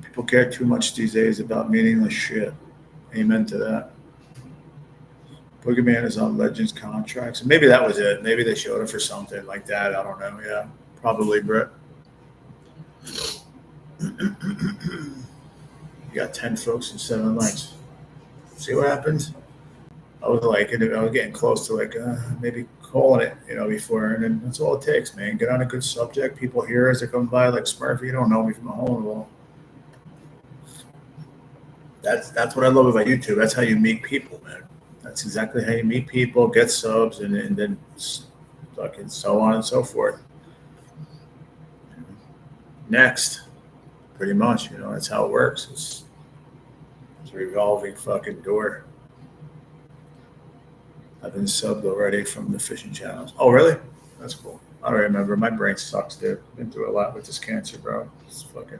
Speaker 1: People care too much these days about meaningless shit. Amen to that. Boogeyman is on Legends contracts. Maybe that was it. Maybe they showed it for something like that. I don't know. Yeah, probably, Brett. You got 10 folks and 7 likes. See what happens? I was like, I was getting close to like maybe calling it, before, and then that's all it takes, man. Get on a good subject. People hear as they come by, like Smurf. You don't know me from a hole in the wall. That's what I love about YouTube. That's how you meet people, man. That's exactly how you meet people, get subs, and then fucking so on and so forth. Next, pretty much, that's how it works. It's a revolving fucking door. I've been subbed already from the fishing channels. Oh, really? That's cool. I don't remember. My brain sucks, dude. Been through a lot with this cancer, bro. It's fucking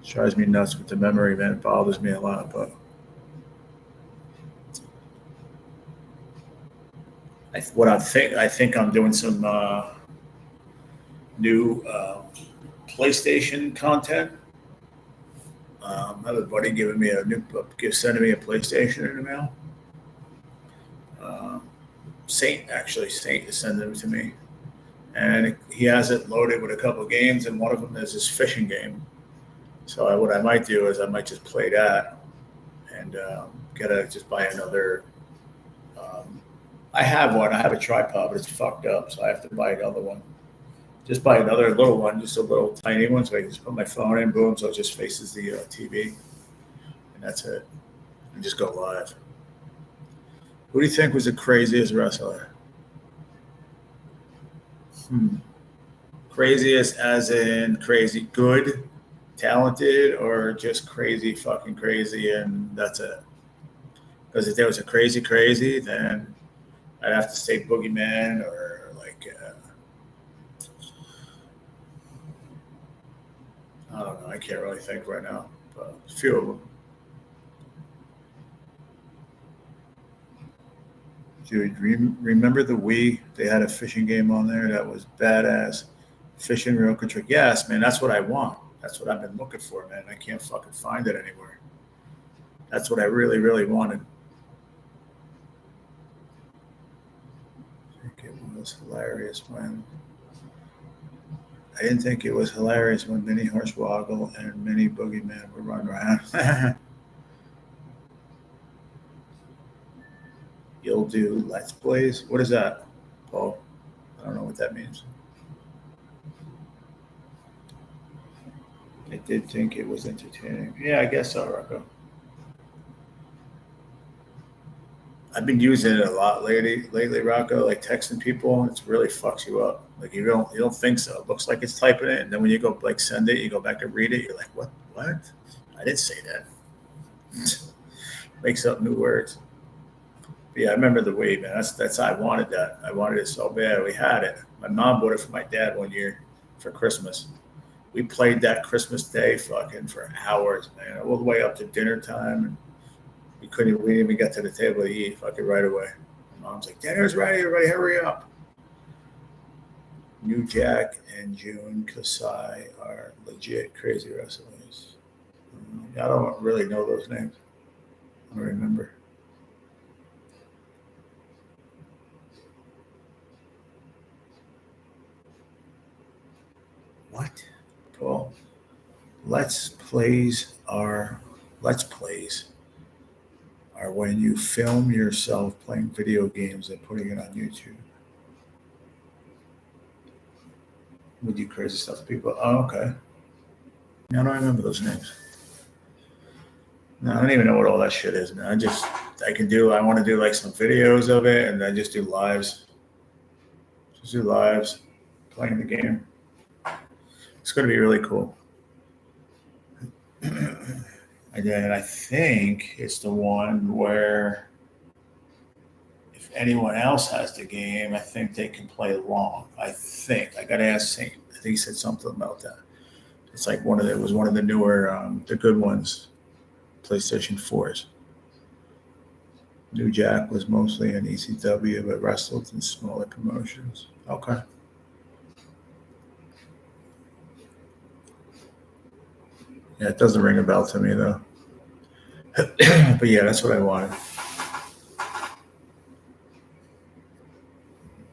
Speaker 1: drives me nuts with the memory, man. It bothers me a lot, but I think I'm doing some new PlayStation content. I have a buddy giving me sending me a PlayStation in the mail. Saint is sending it to me, and he has it loaded with a couple of games, and one of them is this fishing game. So what I might do is I might just play that, and just buy another. I have one. I have a tripod, but it's fucked up, so I have to buy another one. Just buy another little one, just a little tiny one, so I can just put my phone in, boom, so it just faces the TV, and that's it. And just go live. Who do you think was the craziest wrestler? Craziest as in crazy good, talented, or just crazy fucking crazy and that's it? Because if there was a crazy, then I'd have to say Boogeyman or like I don't know. I can't really think right now, but a few of them. Dude, remember the Wii? They had a fishing game on there that was badass. Fishing real control. Yes, man, that's what I want. That's what I've been looking for, man. I can't fucking find it anywhere. That's what I really, really wanted. I think it was hilarious when I didn't think it was hilarious when Mini Hornswoggle and Mini Boogeyman were running around. You'll do Let's Plays? What is that, Paul? I don't know what that means. I did think it was entertaining. Yeah, I guess so, Rocco. I've been using it a lot lately, Rocco, like texting people. It really fucks you up. Like you don't think so. It looks like it's typing it, and then when you go like send it, you go back and read it. You're like, what? I didn't say that. Makes up new words. Yeah, I remember the Wii, man. That's I wanted that. I wanted it so bad. We had it. My mom bought it for my dad one year for Christmas. We played that Christmas Day fucking for hours, man, all the way up to dinner time. And we didn't even get to the table to eat fucking right away. My mom's like, dinner's ready, everybody hurry up. New Jack and June Kasai are legit crazy wrestlers. I don't really know those names. I don't remember. What? Paul? Let's plays are when you film yourself playing video games and putting it on YouTube. We do crazy stuff to people. Oh, okay. I don't remember those names. No, I don't even know what all that shit is, man. I want to do like some videos of it and then just do lives. Just do lives playing the game. It's going to be really cool. And then I think it's the one where if anyone else has the game, I think they can play along. I think. I got to ask Saint. I think he said something about that. It's like it was one of the newer, the good ones, PlayStation 4s. New Jack was mostly an ECW, but wrestled in smaller promotions. Okay. Yeah, it doesn't ring a bell to me, though. But yeah, that's what I wanted.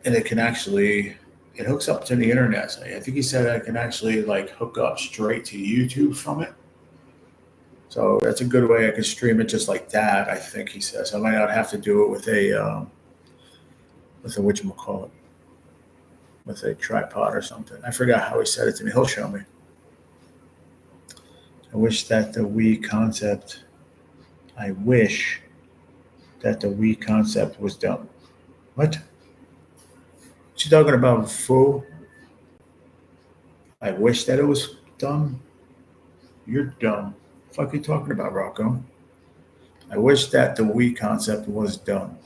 Speaker 1: And it hooks up to the internet. So I think he said I can actually like hook up straight to YouTube from it. So that's a good way I can stream it just like that, I think he says. I might not have to do it with a whatchamacallit, with a tripod or something. I forgot how he said it to me. He'll show me. I wish that the Wii concept was done. What? What you talking about, fool? I wish that it was done. You're dumb. What the fuck are you talking about, Rocco? I wish that the Wii concept was done.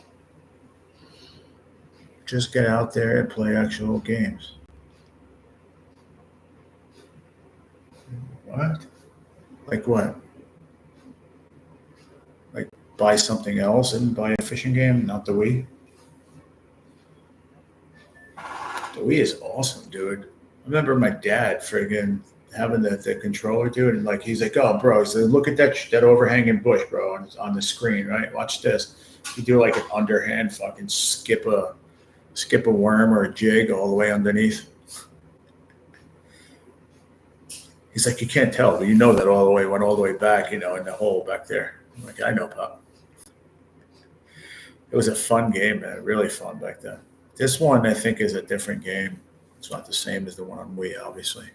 Speaker 1: Just get out there and play actual games. What? Like what? Like buy something else and buy a fishing game, not the Wii? The Wii is awesome, dude. I remember my dad friggin' having the controller, dude, and like he's like, "Oh, bro," he said, "Look at that overhanging bush, bro, on the screen, right? Watch this." You do like an underhand fucking skip a worm or a jig all the way underneath. He's like, "You can't tell, but you know that went all the way back, in the hole back there." I'm like, "I know, Pop." It was a fun game, man. Really fun back then. This one, I think, is a different game. It's not the same as the one on Wii, obviously.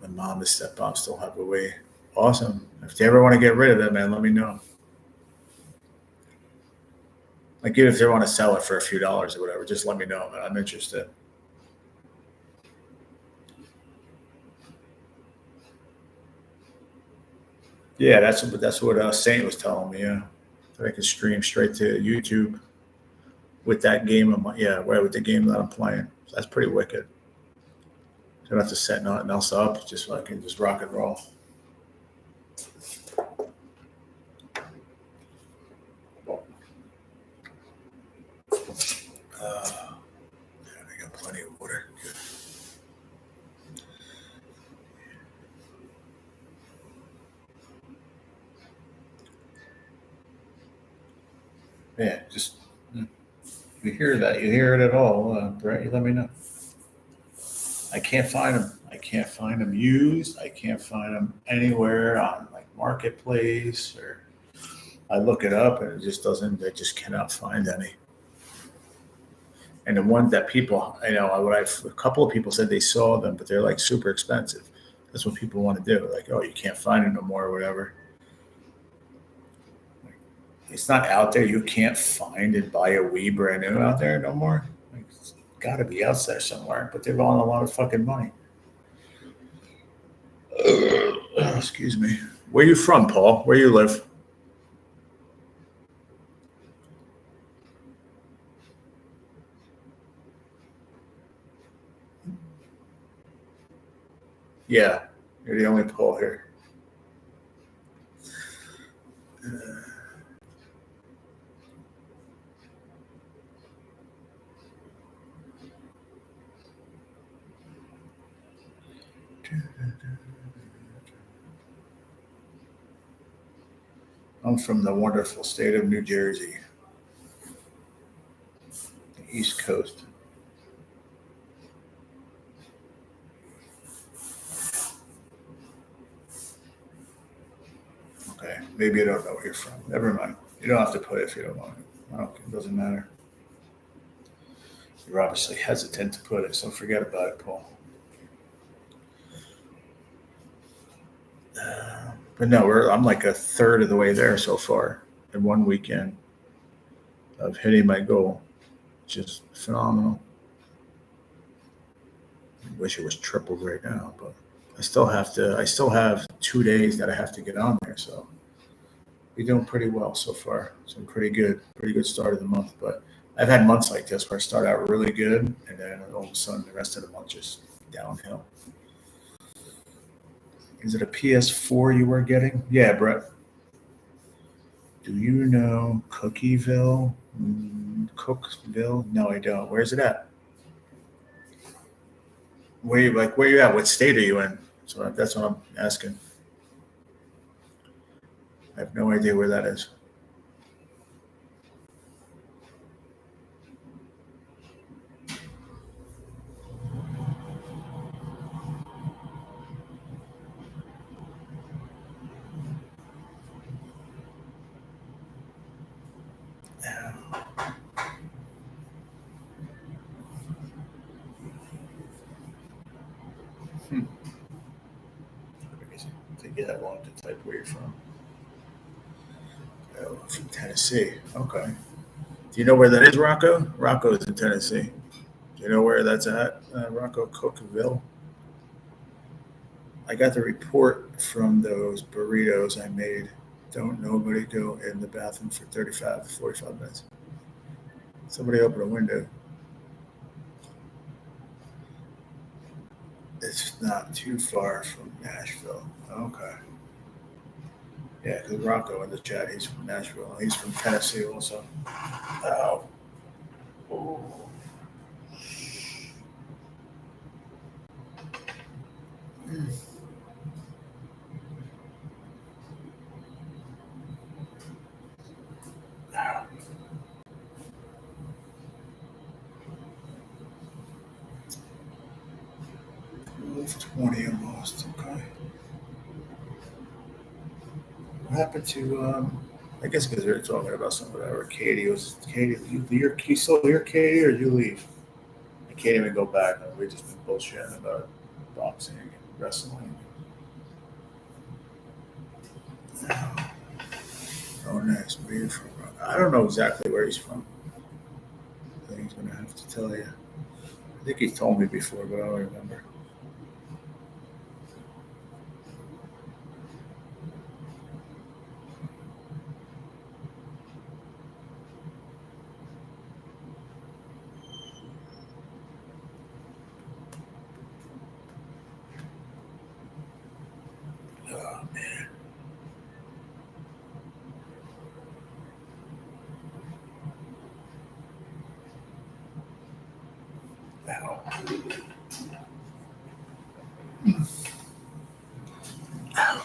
Speaker 1: My mom and stepmom still have a Wii. Awesome. If they ever want to get rid of it, man, let me know. Like, even if they want to sell it for a few dollars or whatever, just let me know, man. I'm interested. Yeah, that's what Saint was telling me. Yeah, that I can stream straight to YouTube with that game. With the game that I'm playing. So that's pretty wicked. Don't have to set nothing else up. Just rock and roll. I got plenty of water. Good. Yeah, just you hear that? You hear it at all, Brett? You let me know. I can't find them. I can't find them used. I can't find them anywhere on like Marketplace, or I look it up and it just doesn't. I just cannot find any. And the ones that people, a couple of people said they saw them, but they're like super expensive. That's what people want to do. Like, oh, you can't find it no more or whatever. It's not out there. You can't find and buy a Wii brand new out there no more. Like, it's got to be out there somewhere, but they're on a lot of fucking money. Excuse me. Where you from, Paul? Where you live? Yeah, you're the only poll here. I'm from the wonderful state of New Jersey, the East Coast. Okay, maybe you don't know where you're from. Never mind. You don't have to put it if you don't want it. It doesn't matter. You're obviously hesitant to put it, so forget about it, Paul. But no, I'm like a third of the way there so far in one weekend of hitting my goal. Just phenomenal. I wish it was tripled right now, but I still have 2 days that I have to get on there, so we're doing pretty well so far. So pretty good start of the month. But I've had months like this where I start out really good and then all of a sudden the rest of the month just downhill. Is it a PS4 you were getting? Yeah, Brett. Do you know Cookieville? Cookville? No, I don't. Where's it at? Where you at? What state are you in? So that's what I'm asking. I have no idea where that is. Take you that long to type where you're from. Oh, from Tennessee. Okay. Do you know where that is, Rocco? Rocco is in Tennessee. Do you know where that's at, Rocco? Cookville? I got the report from those burritos I made. Don't nobody go in the bathroom for 35 to 45 minutes. Somebody open a window. It's not too far from Nashville. Okay. Yeah, because Rocco in the chat, he's from Nashville. He's from Tennessee also. Oh. Ooh. Mm. Ah. 20 almost. Okay. What happened to? I guess because we were talking about something. Whatever. Katie, you still here, Katie, or you leave? I can't even go back. We just been bullshitting about boxing and wrestling. Oh, nice. Where are you from? I don't know exactly where he's from. I think he's gonna have to tell you. I think he told me before, but I don't remember. Oh man. Ow. Ow.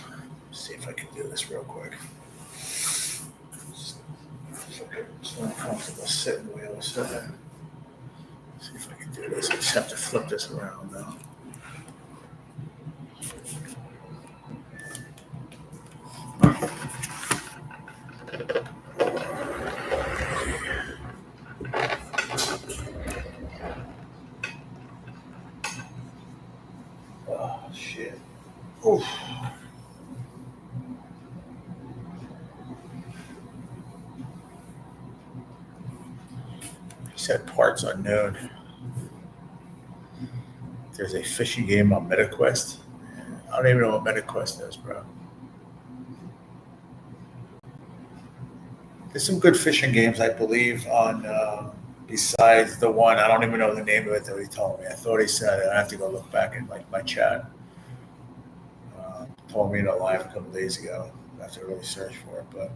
Speaker 1: See if I can do this real quick. It's not comfortable sitting the way I was sitting. See if I can do this. I just have to flip this around now. Oh shit. Oof. He said parts unknown. There's a fishing game on MetaQuest. I don't even know what MetaQuest is, bro. There's some good fishing games, I believe, on besides the one. I don't even know the name of it that he told me. I thought he said it. I have to go look back in like my chat. Palomino Lime a couple days ago. I have to really search for it, but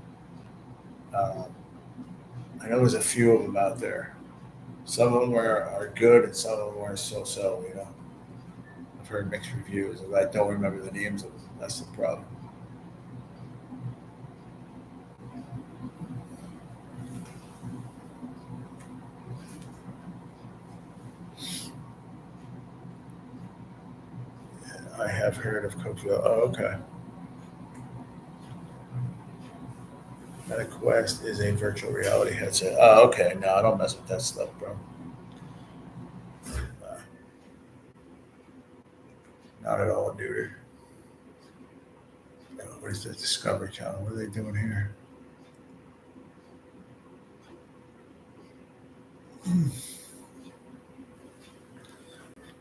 Speaker 1: I know there's a few of them out there. Some of them are good, and some of them are so. I've heard mixed reviews, and I don't remember the names of them. That's the problem. I have heard of Cokeville. Oh, okay. MetaQuest is a virtual reality headset. Oh, okay. No, I don't mess with that stuff, bro. Not at all, dude. What is the Discovery Channel? What are they doing here?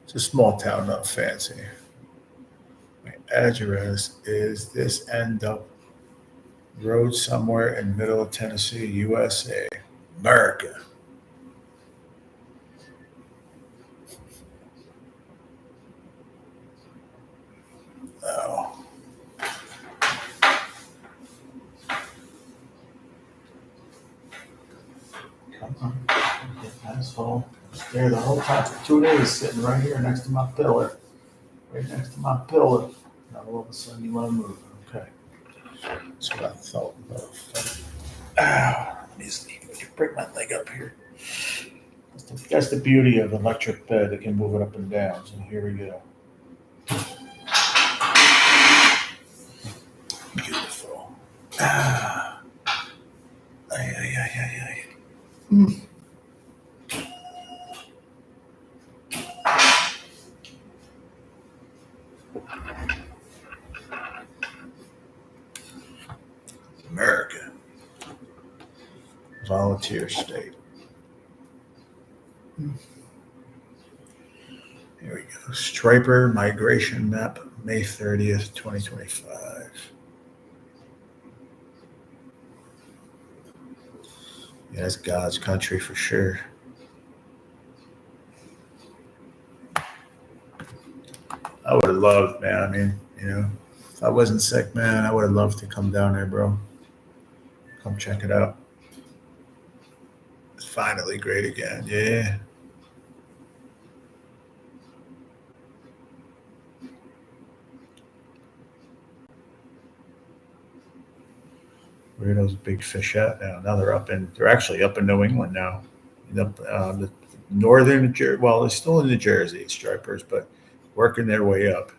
Speaker 1: It's a small town, not fancy. My address is this end up road somewhere in middle of Tennessee, USA, America. Oh, come on, asshole! I was there the whole time for 2 days, sitting right here next to my pillar, right next to my pillar. Now all of a sudden you want to move? Okay, that's what I thought. Let me sleep. Would you break my leg up here? That's the beauty of electric bed. It can move it up and down. So here we go. Beautiful. Ay, ay, ay, ay, ay. America. Volunteer state. Here we go. Striper migration map, May 30th, 2025. Yeah, it's God's country for sure. I would have loved, man. I mean, if I wasn't sick, man, I would have loved to come down there, bro. Come check it out. It's finally great again. Yeah. Where are those big fish at now? Now they're actually up in New England now. The northern New Jersey, well, they're still in New Jersey, stripers, but working their way up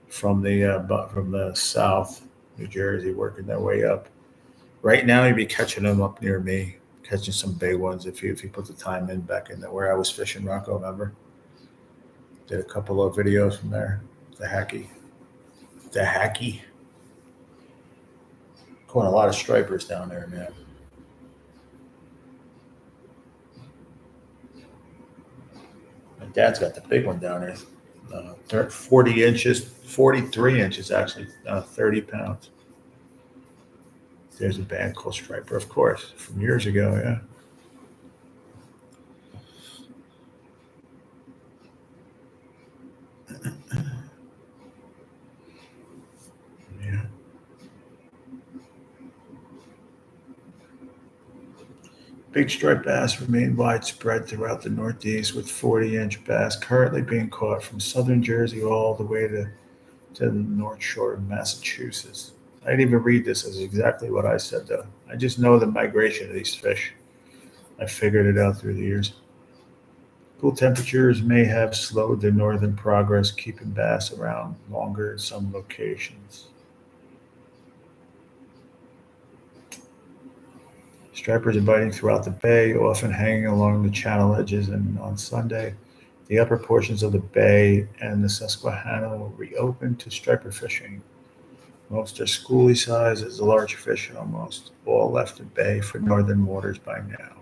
Speaker 1: from the south, New Jersey, working their way up. Right now, you'd be catching them up near me, catching some big ones if you put the time in back in where I was fishing, Rocco. Remember? Did a couple of videos from there. The hacky. Caught a lot of stripers down there, man. My dad's got the big one down there. 40 inches, 43 inches actually, 30 pounds. There's a band called Striper, of course, from years ago, yeah. Yeah. Big striped bass remain widespread throughout the Northeast, with 40-inch bass currently being caught from southern Jersey all the way to the North Shore of Massachusetts. I didn't even read this as exactly what I said, though. I just know the migration of these fish. I figured it out through the years. Cool temperatures may have slowed their northern progress, keeping bass around longer in some locations. Stripers are biting throughout the bay, often hanging along the channel edges, and on Sunday, the upper portions of the bay and the Susquehanna will reopen to striper fishing. Most are schoolie sizes, the large fish almost all left the bay for northern waters by now.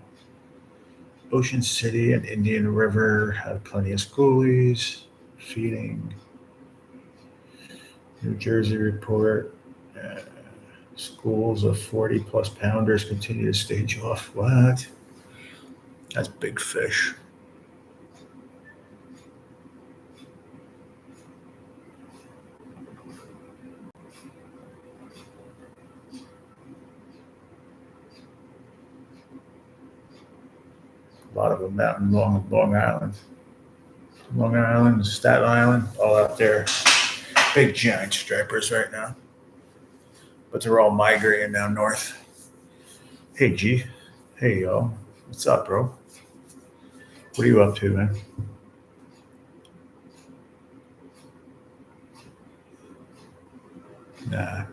Speaker 1: Ocean City and Indian River have plenty of schoolies feeding. New Jersey report. Schools of 40 plus pounders continue to stage off. What? That's big fish. A lot of them out in Long Island. Long Island, Staten Island, all out there. Big giant stripers right now. But they're all migrating down north. Hey, G. Hey, y'all. What's up, bro? What are you up to, man? Nah.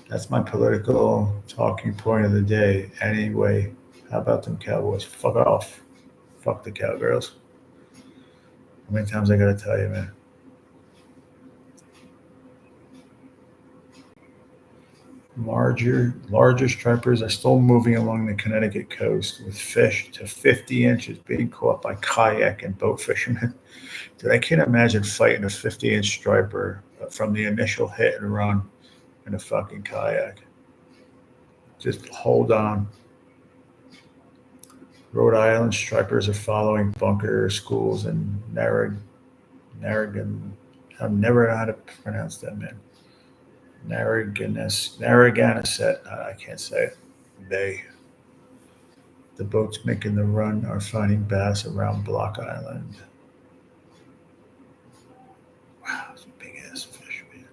Speaker 1: That's my political talking point of the day. Anyway, how about them Cowboys? Fuck off. Fuck the Cowgirls. How many times I gotta tell you, man? Larger stripers are still moving along the Connecticut coast with fish to 50 inches being caught by kayak and boat fishermen. Dude, I can't imagine fighting a 50-inch striper from the initial hit and run in a fucking kayak. Just hold on. Rhode Island stripers are following bunker schools in Narragansett. I've never know how to pronounce that, man. Narragansett. I can't say it. They. The boats making the run are finding bass around Block Island. Wow, it's a big ass fish, man.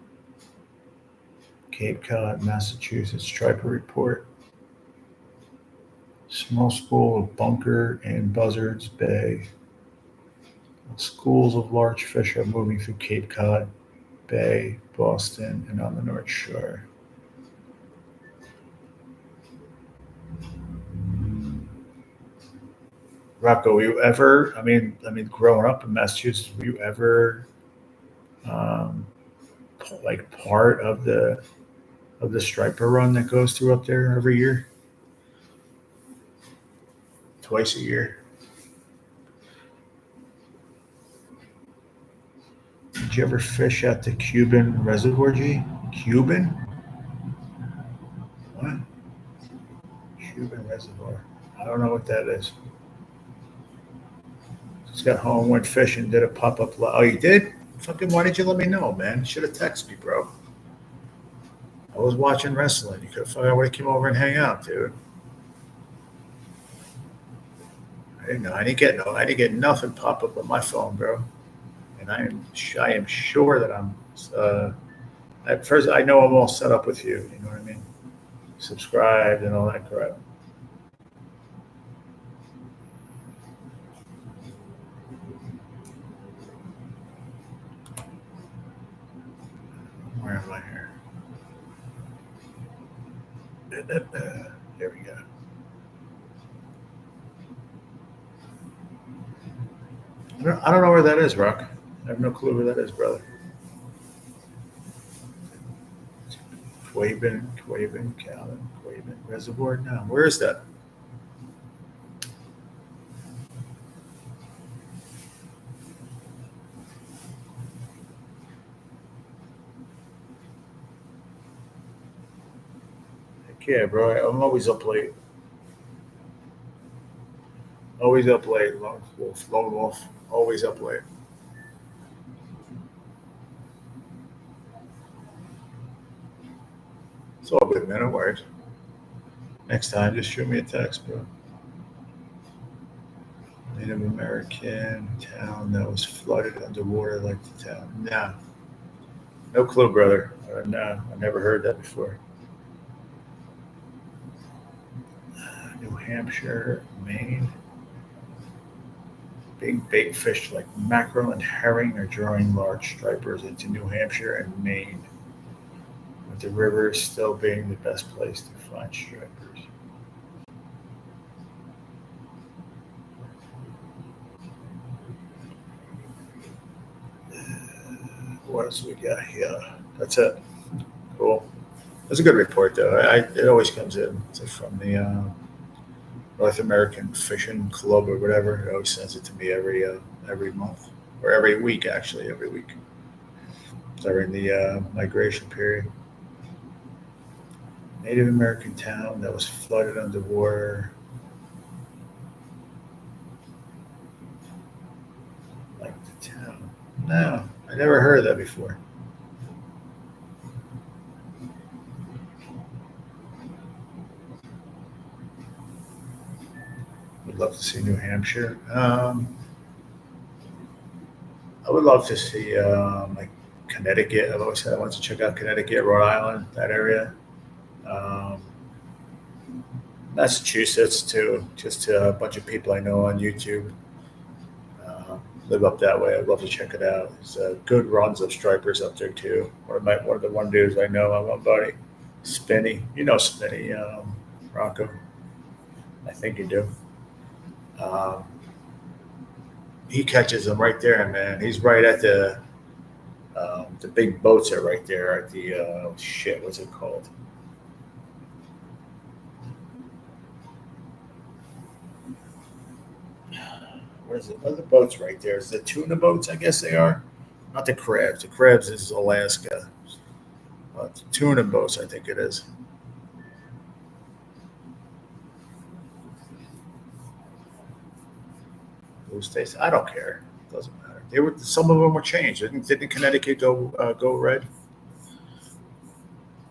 Speaker 1: Cape Cod, Massachusetts striper report. Small school of Bunker and Buzzards Bay. Schools of large fish are moving through Cape Cod Bay, Boston, and on the North Shore. Rocco, were you ever? Growing up in Massachusetts, were you ever um, like part of the striper run that goes through up there every year, twice a year? Did you ever fish at the Cuban Reservoir, G? Cuban? What? Cuban Reservoir. I don't know what that is. Just got home, went fishing, did a pop up. Oh, you did? Fucking, why did you let me know, man? Should have texted me, bro. I was watching wrestling. You could have I would have came over and hang out, dude. I didn't know. I didn't get nothing pop up on my phone, bro. And I am sure that I'm. At first, I know I'm all set up with you. You know what I mean? Subscribed and all that crap. Where am I here? There we go. I don't know where that is, Rock. I have no clue where that is, brother. Calvin, Reservoir. No, where is that? Heck yeah, bro. I'm always up late. Always up late. Lone wolf. Always up late. It's all good, man. No worries. Next time, just shoot me a text, bro. Native American town that was flooded underwater like the town. Nah, no clue, brother. No, I never heard that before. New Hampshire, Maine. Big bait fish like mackerel and herring are drawing large stripers into New Hampshire and Maine, with the river still being the best place to find stripers. What else we got here? That's it. Cool. That's a good report, though. It always comes in from the North American Fishing Club or whatever. It always sends it to me every month or every week, actually, every week during the migration period. Native American town that was flooded underwater. Like the town. No, I never heard of that before. would love to see New Hampshire. I would love to see like Connecticut. I've always said I want to check out Connecticut, Rhode Island, that area. Um, Massachusetts too. Just a bunch of people I know on YouTube uh, live up that way. I'd love to check it out. There's good runs of stripers up there too. One of the one dudes I know, my one buddy, Spinny. You know Spinny, Rocco. I think you do. Um, he catches them right there, man. He's right at the big boats are right there at the shit. What's it called? What is it? What are the boats right there? Is the tuna boats? I guess they are. Not the crabs. The crabs is Alaska. The tuna boats, I think it is. Blue states. I don't care. Doesn't matter. They were some of them were changed. Didn't Connecticut go red?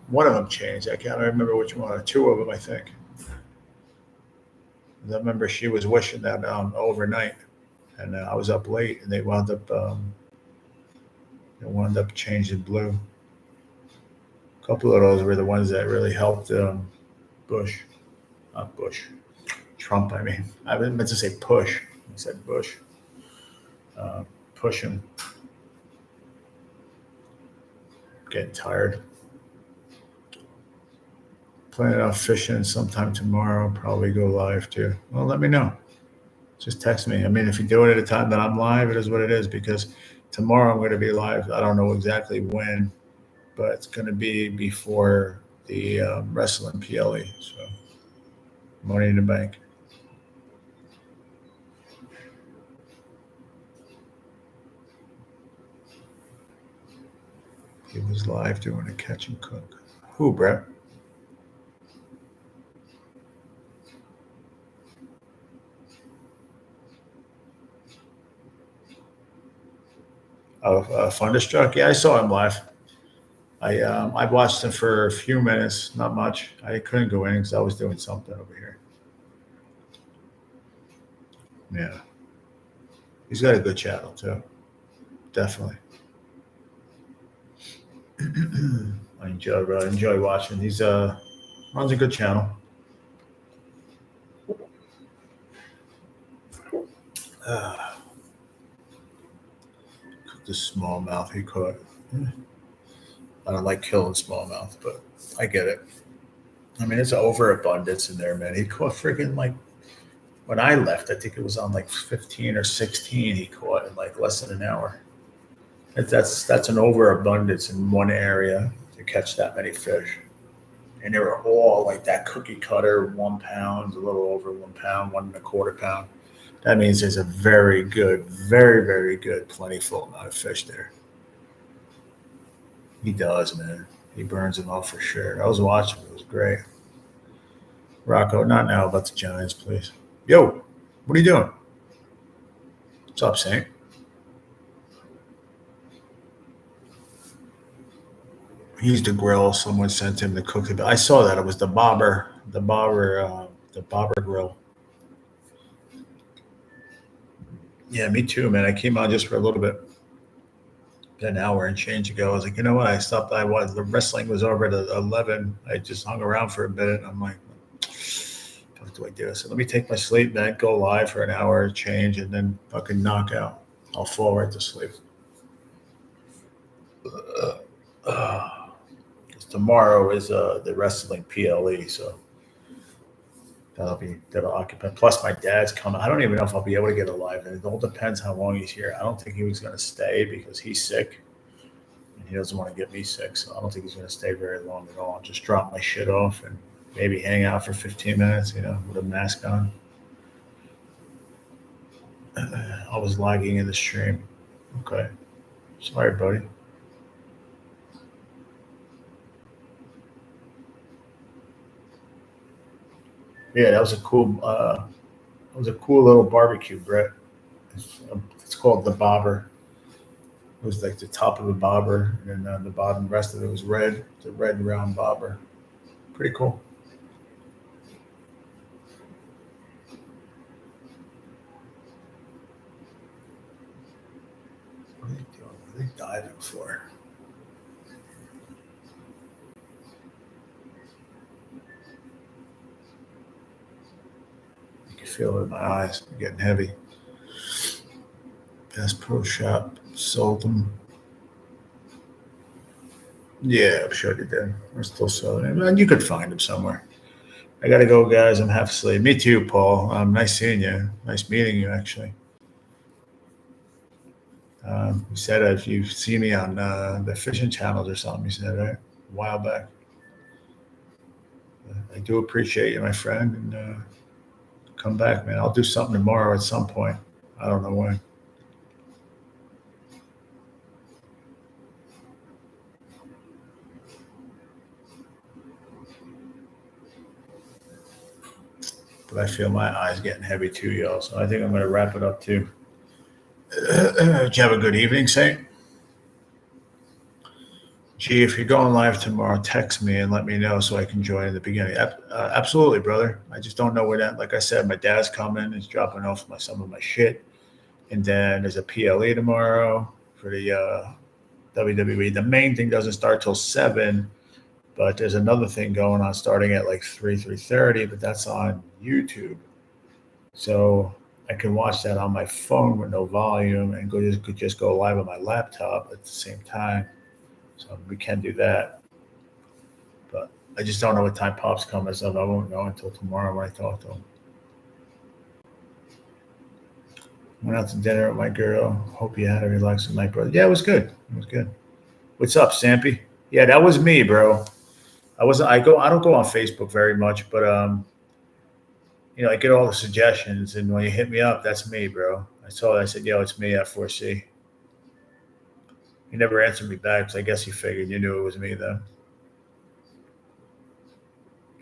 Speaker 1: One of them changed. I can't remember which one. Two of them, I think. I remember she was wishing that overnight, and I was up late, and they wound up changing blue. A couple of those were the ones that really helped Bush, not Bush, Trump. I mean, I meant to say push. I said Bush. Uh, Push him. Getting tired. Planning on fishing sometime tomorrow. Probably go live too. Well, let me know. Just text me. I mean, if you do it at a time that I'm live, it is what it is. Because tomorrow I'm going to be live. I don't know exactly when, but it's going to be before the wrestling PLE. So, Money in the Bank. He was live doing a catch and cook. Who, Brett? Oh, Thunderstruck. Yeah, I saw him live. I watched him for a few minutes, not much. I couldn't go in because I was doing something over here. Yeah, he's got a good channel too. Definitely. I enjoy watching. He's runs a good channel. The smallmouth he caught. I don't like killing smallmouth, but I get it. I mean, it's overabundance in there, man. He caught freaking like when I left. I think it was on like 15 or 16. He caught in like less than an hour. That's an overabundance in one area to catch that many fish, and they were all like that cookie cutter, 1 pound, a little over 1 pound, 1.25 pound. That means there's a very good, very good, plentiful amount of fish there. He does, man. He burns them off for sure. I was watching. It was great. Rocco, not now about the Giants, please. Yo, what are you doing? What's up, Saint? He's the grill. Someone sent him to cook it. I saw that. It was the bobber grill. Yeah, me too, man. I came on just for a little bit, an hour and change ago. I was like, you know what? I stopped. The wrestling was over at 11. I just hung around for a bit. I'm like, what do I do? So let me take my sleep, man. Go live for an hour, change, and then fucking knock out. I'll fall right to sleep. Tomorrow is the wrestling PLE, so that'll occupy. Plus, my dad's coming. I don't even know if I'll be able to get a live. And it all depends how long he's here. I don't think he was going to stay because he's sick, and he doesn't want to get me sick. So I don't think he's going to stay very long at all. I'll just drop my shit off and maybe hang out for 15 minutes, with a mask on. I was lagging in the stream. Okay, sorry, buddy. Yeah, that was a cool. It was a cool little barbecue, Brett. It's called the bobber. It was like the top of the bobber, and then the bottom rest of it was red. The red round bobber. Pretty cool. 5:04. You can feel it in my eyes. They're getting heavy. Bass Pro Shop sold them. Yeah, I'm sure they did. We're still selling them. And you could find them somewhere. I got to go, guys. I'm half asleep. Me too, Paul. Nice seeing you. Nice meeting you, actually. You said if you see me on the fishing channels or something, you said, right? A while back. I do appreciate you, my friend. And come back, man. I'll do something tomorrow at some point. I don't know when. But I feel my eyes getting heavy too, y'all. So I think I'm going to wrap it up too. Did you have a good evening, Saint? Gee, if you're going live tomorrow, text me and let me know so I can join in the beginning. Absolutely, brother. I just don't know where that. Like I said, my dad's coming. He's dropping off some of my shit, and then there's a PLE tomorrow for the WWE. The main thing doesn't start till 7, but there's another thing going on starting at like 3:30. But that's on YouTube, so I can watch that on my phone with no volume and could just go live on my laptop at the same time. So we can do that. But I just don't know what time Pop's coming, so I won't know until tomorrow when I talk to him. Went out to dinner with my girl. Hope you had a relaxing night, brother. Yeah, it was good. It was good. What's up, Sampy? Yeah, that was me, bro. I don't go on Facebook very much, but I get all the suggestions, and when you hit me up, that's me, bro. I said, yo, it's me, F4C. He never answered me back, so I guess he figured you knew it was me then.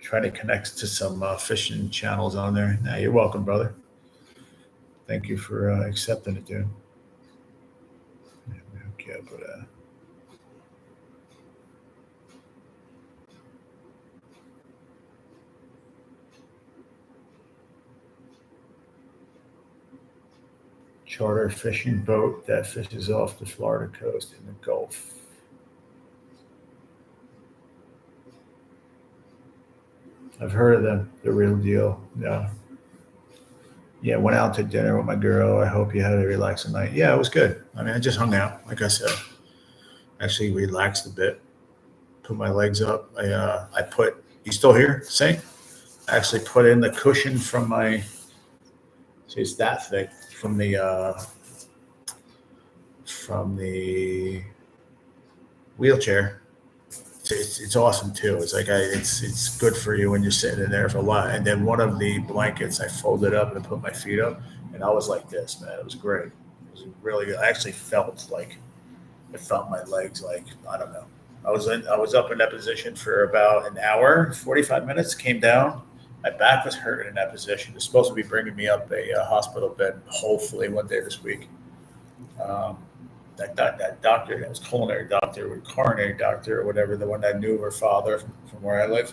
Speaker 1: Trying to connect to some fishing channels on there. Nah, you're welcome, brother. Thank you for accepting it, dude. Okay, but charter fishing boat that fishes off the Florida coast in the Gulf. I've heard of them. The real deal. Yeah. Yeah, went out to dinner with my girl. I hope you had a relaxing night. Yeah, it was good. I mean, I just hung out, like I said. Actually relaxed a bit. Put my legs up. I put. You still here, Saint? I actually put in the cushion from my. See, it's that thick from the wheelchair. It's awesome too. It's like it's good for you when you're sitting in there for a while. And then one of the blankets I folded up and put my feet up, and I was like this, man. It was great. It was really good. I actually felt my legs like I don't know. I was up in that position for about an hour, 45 minutes. Came down. My back was hurting in that position. They're supposed to be bringing me up a hospital bed, hopefully one day this week. That doctor, that was coronary doctor or coronary doctor or whatever, the one that knew her father from where I live,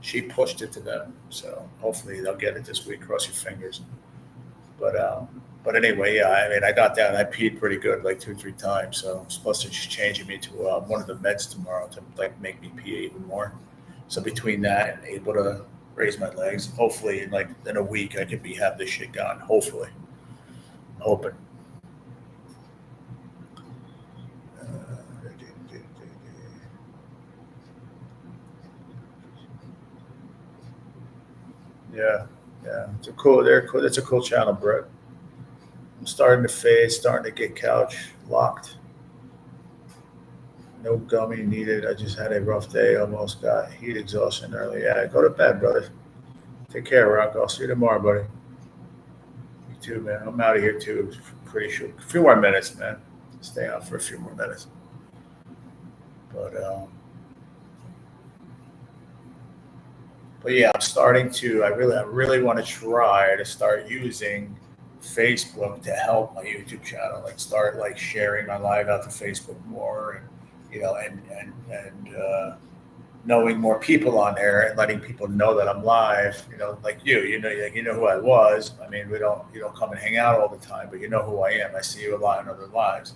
Speaker 1: she pushed it to them. So hopefully they'll get it this week. Cross your fingers. But anyway, yeah, I mean, I got down. I peed pretty good, like 2-3 times. So I'm supposed to just changing me to one of the meds tomorrow to like make me pee even more. So between that and able to raise my legs, hopefully in a week I could have this shit gone. Hopefully, I'm hoping. Yeah, it's a cool. It's a cool channel, Brett. I'm starting to fade, starting to get couch locked. No gummy needed. I just had a rough day. Almost got heat exhaustion early. Yeah, go to bed, brother. Take care, Rock. I'll see you tomorrow, buddy. You too, man. I'm out of here too. Pretty sure. A few more minutes, man. Stay out for a few more minutes. But yeah, I'm starting to. I really want to try to start using Facebook to help my YouTube channel. Like start sharing my live out to Facebook more, and knowing more people on there and letting people know that I'm live. Like you know who I was. I mean, you don't come and hang out all the time, but you know who I am. I see you a lot in other lives.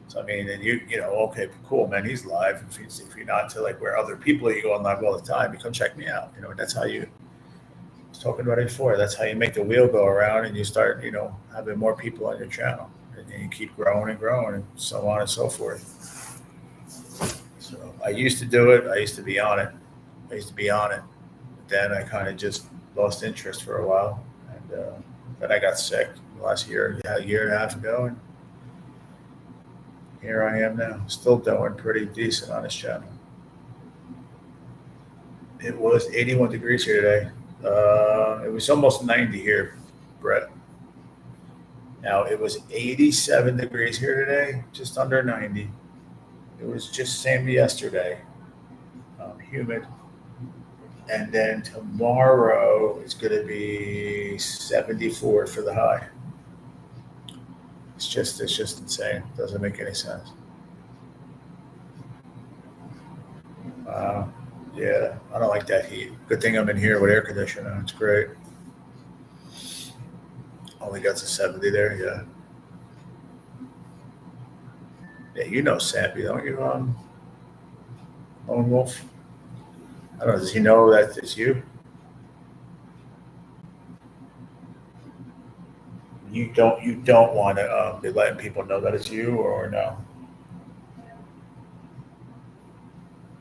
Speaker 1: So I mean, and you know, okay, cool, man. He's live. If you're not to like where other people you go on live all the time, you come check me out. You know, and that's how you. I was talking about it before. That's how you make the wheel go around, and you start, you know, having more people on your channel, and then you keep growing and growing, and so on and so forth. So I used to do it. I used to be on it. I used to be on it. Then I kind of just lost interest for a while, and then I got sick last year, a year and a half ago, and here I am now, still doing pretty decent on this channel. It was 81 degrees here today. It was almost 90 here, Brett. Now it was 87 degrees here today, just under 90. It was just same yesterday, humid. And then tomorrow it's going to be 74 for the high. It's just insane. Doesn't make any sense. Yeah, I don't like that heat. Good thing I'm in here with air conditioning. It's great. Only got to 70 there, yeah. Yeah, you know Sappy, don't you, Lone Wolf? I don't know, does he know that it's you? You don't want to be letting people know that it's you, or no?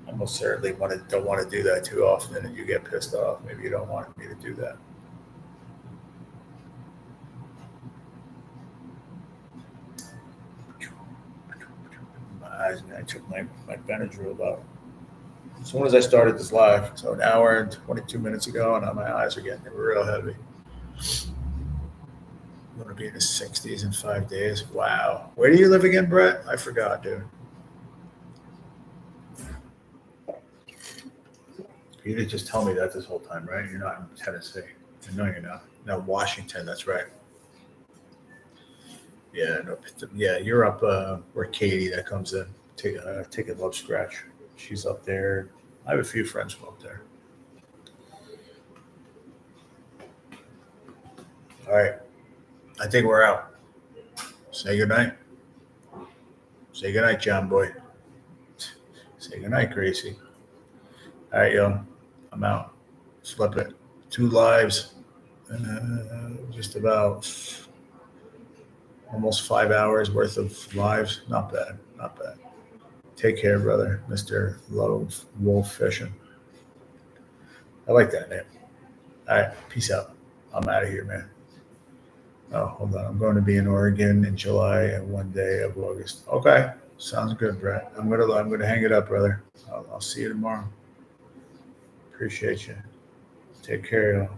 Speaker 1: I most certainly don't want to do that too often, and you get pissed off. Maybe you don't want me to do that. My eyes, man, I took my Benadryl about as soon as I started this live, so an hour and 22 minutes ago, and now my eyes are getting real heavy. I'm going to be in the 60s in 5 days. Wow. Where do you live again, Brett? I forgot, dude. You didn't just tell me that this whole time, right? You're not in Tennessee. No, you're not. No, Washington. That's right. Yeah, no, yeah, you're up where Katie that comes in. Take a love scratch. She's up there. I have a few friends from up there. All right. I think we're out. Say goodnight. Say goodnight, John boy. Say goodnight, Gracie. All right, yo. I'm out. Flip it. 2 lives. Just about almost 5 hours worth of lives. Not bad. Not bad. Take care, brother. Mr. Love Wolf Fishing. I like that name. All right. Peace out. I'm out of here, man. Oh, hold on. I'm going to be in Oregon in July and 1 day of August. Okay. Sounds good, Brett. I'm gonna hang it up, brother. I'll see you tomorrow. Appreciate you. Take care, y'all.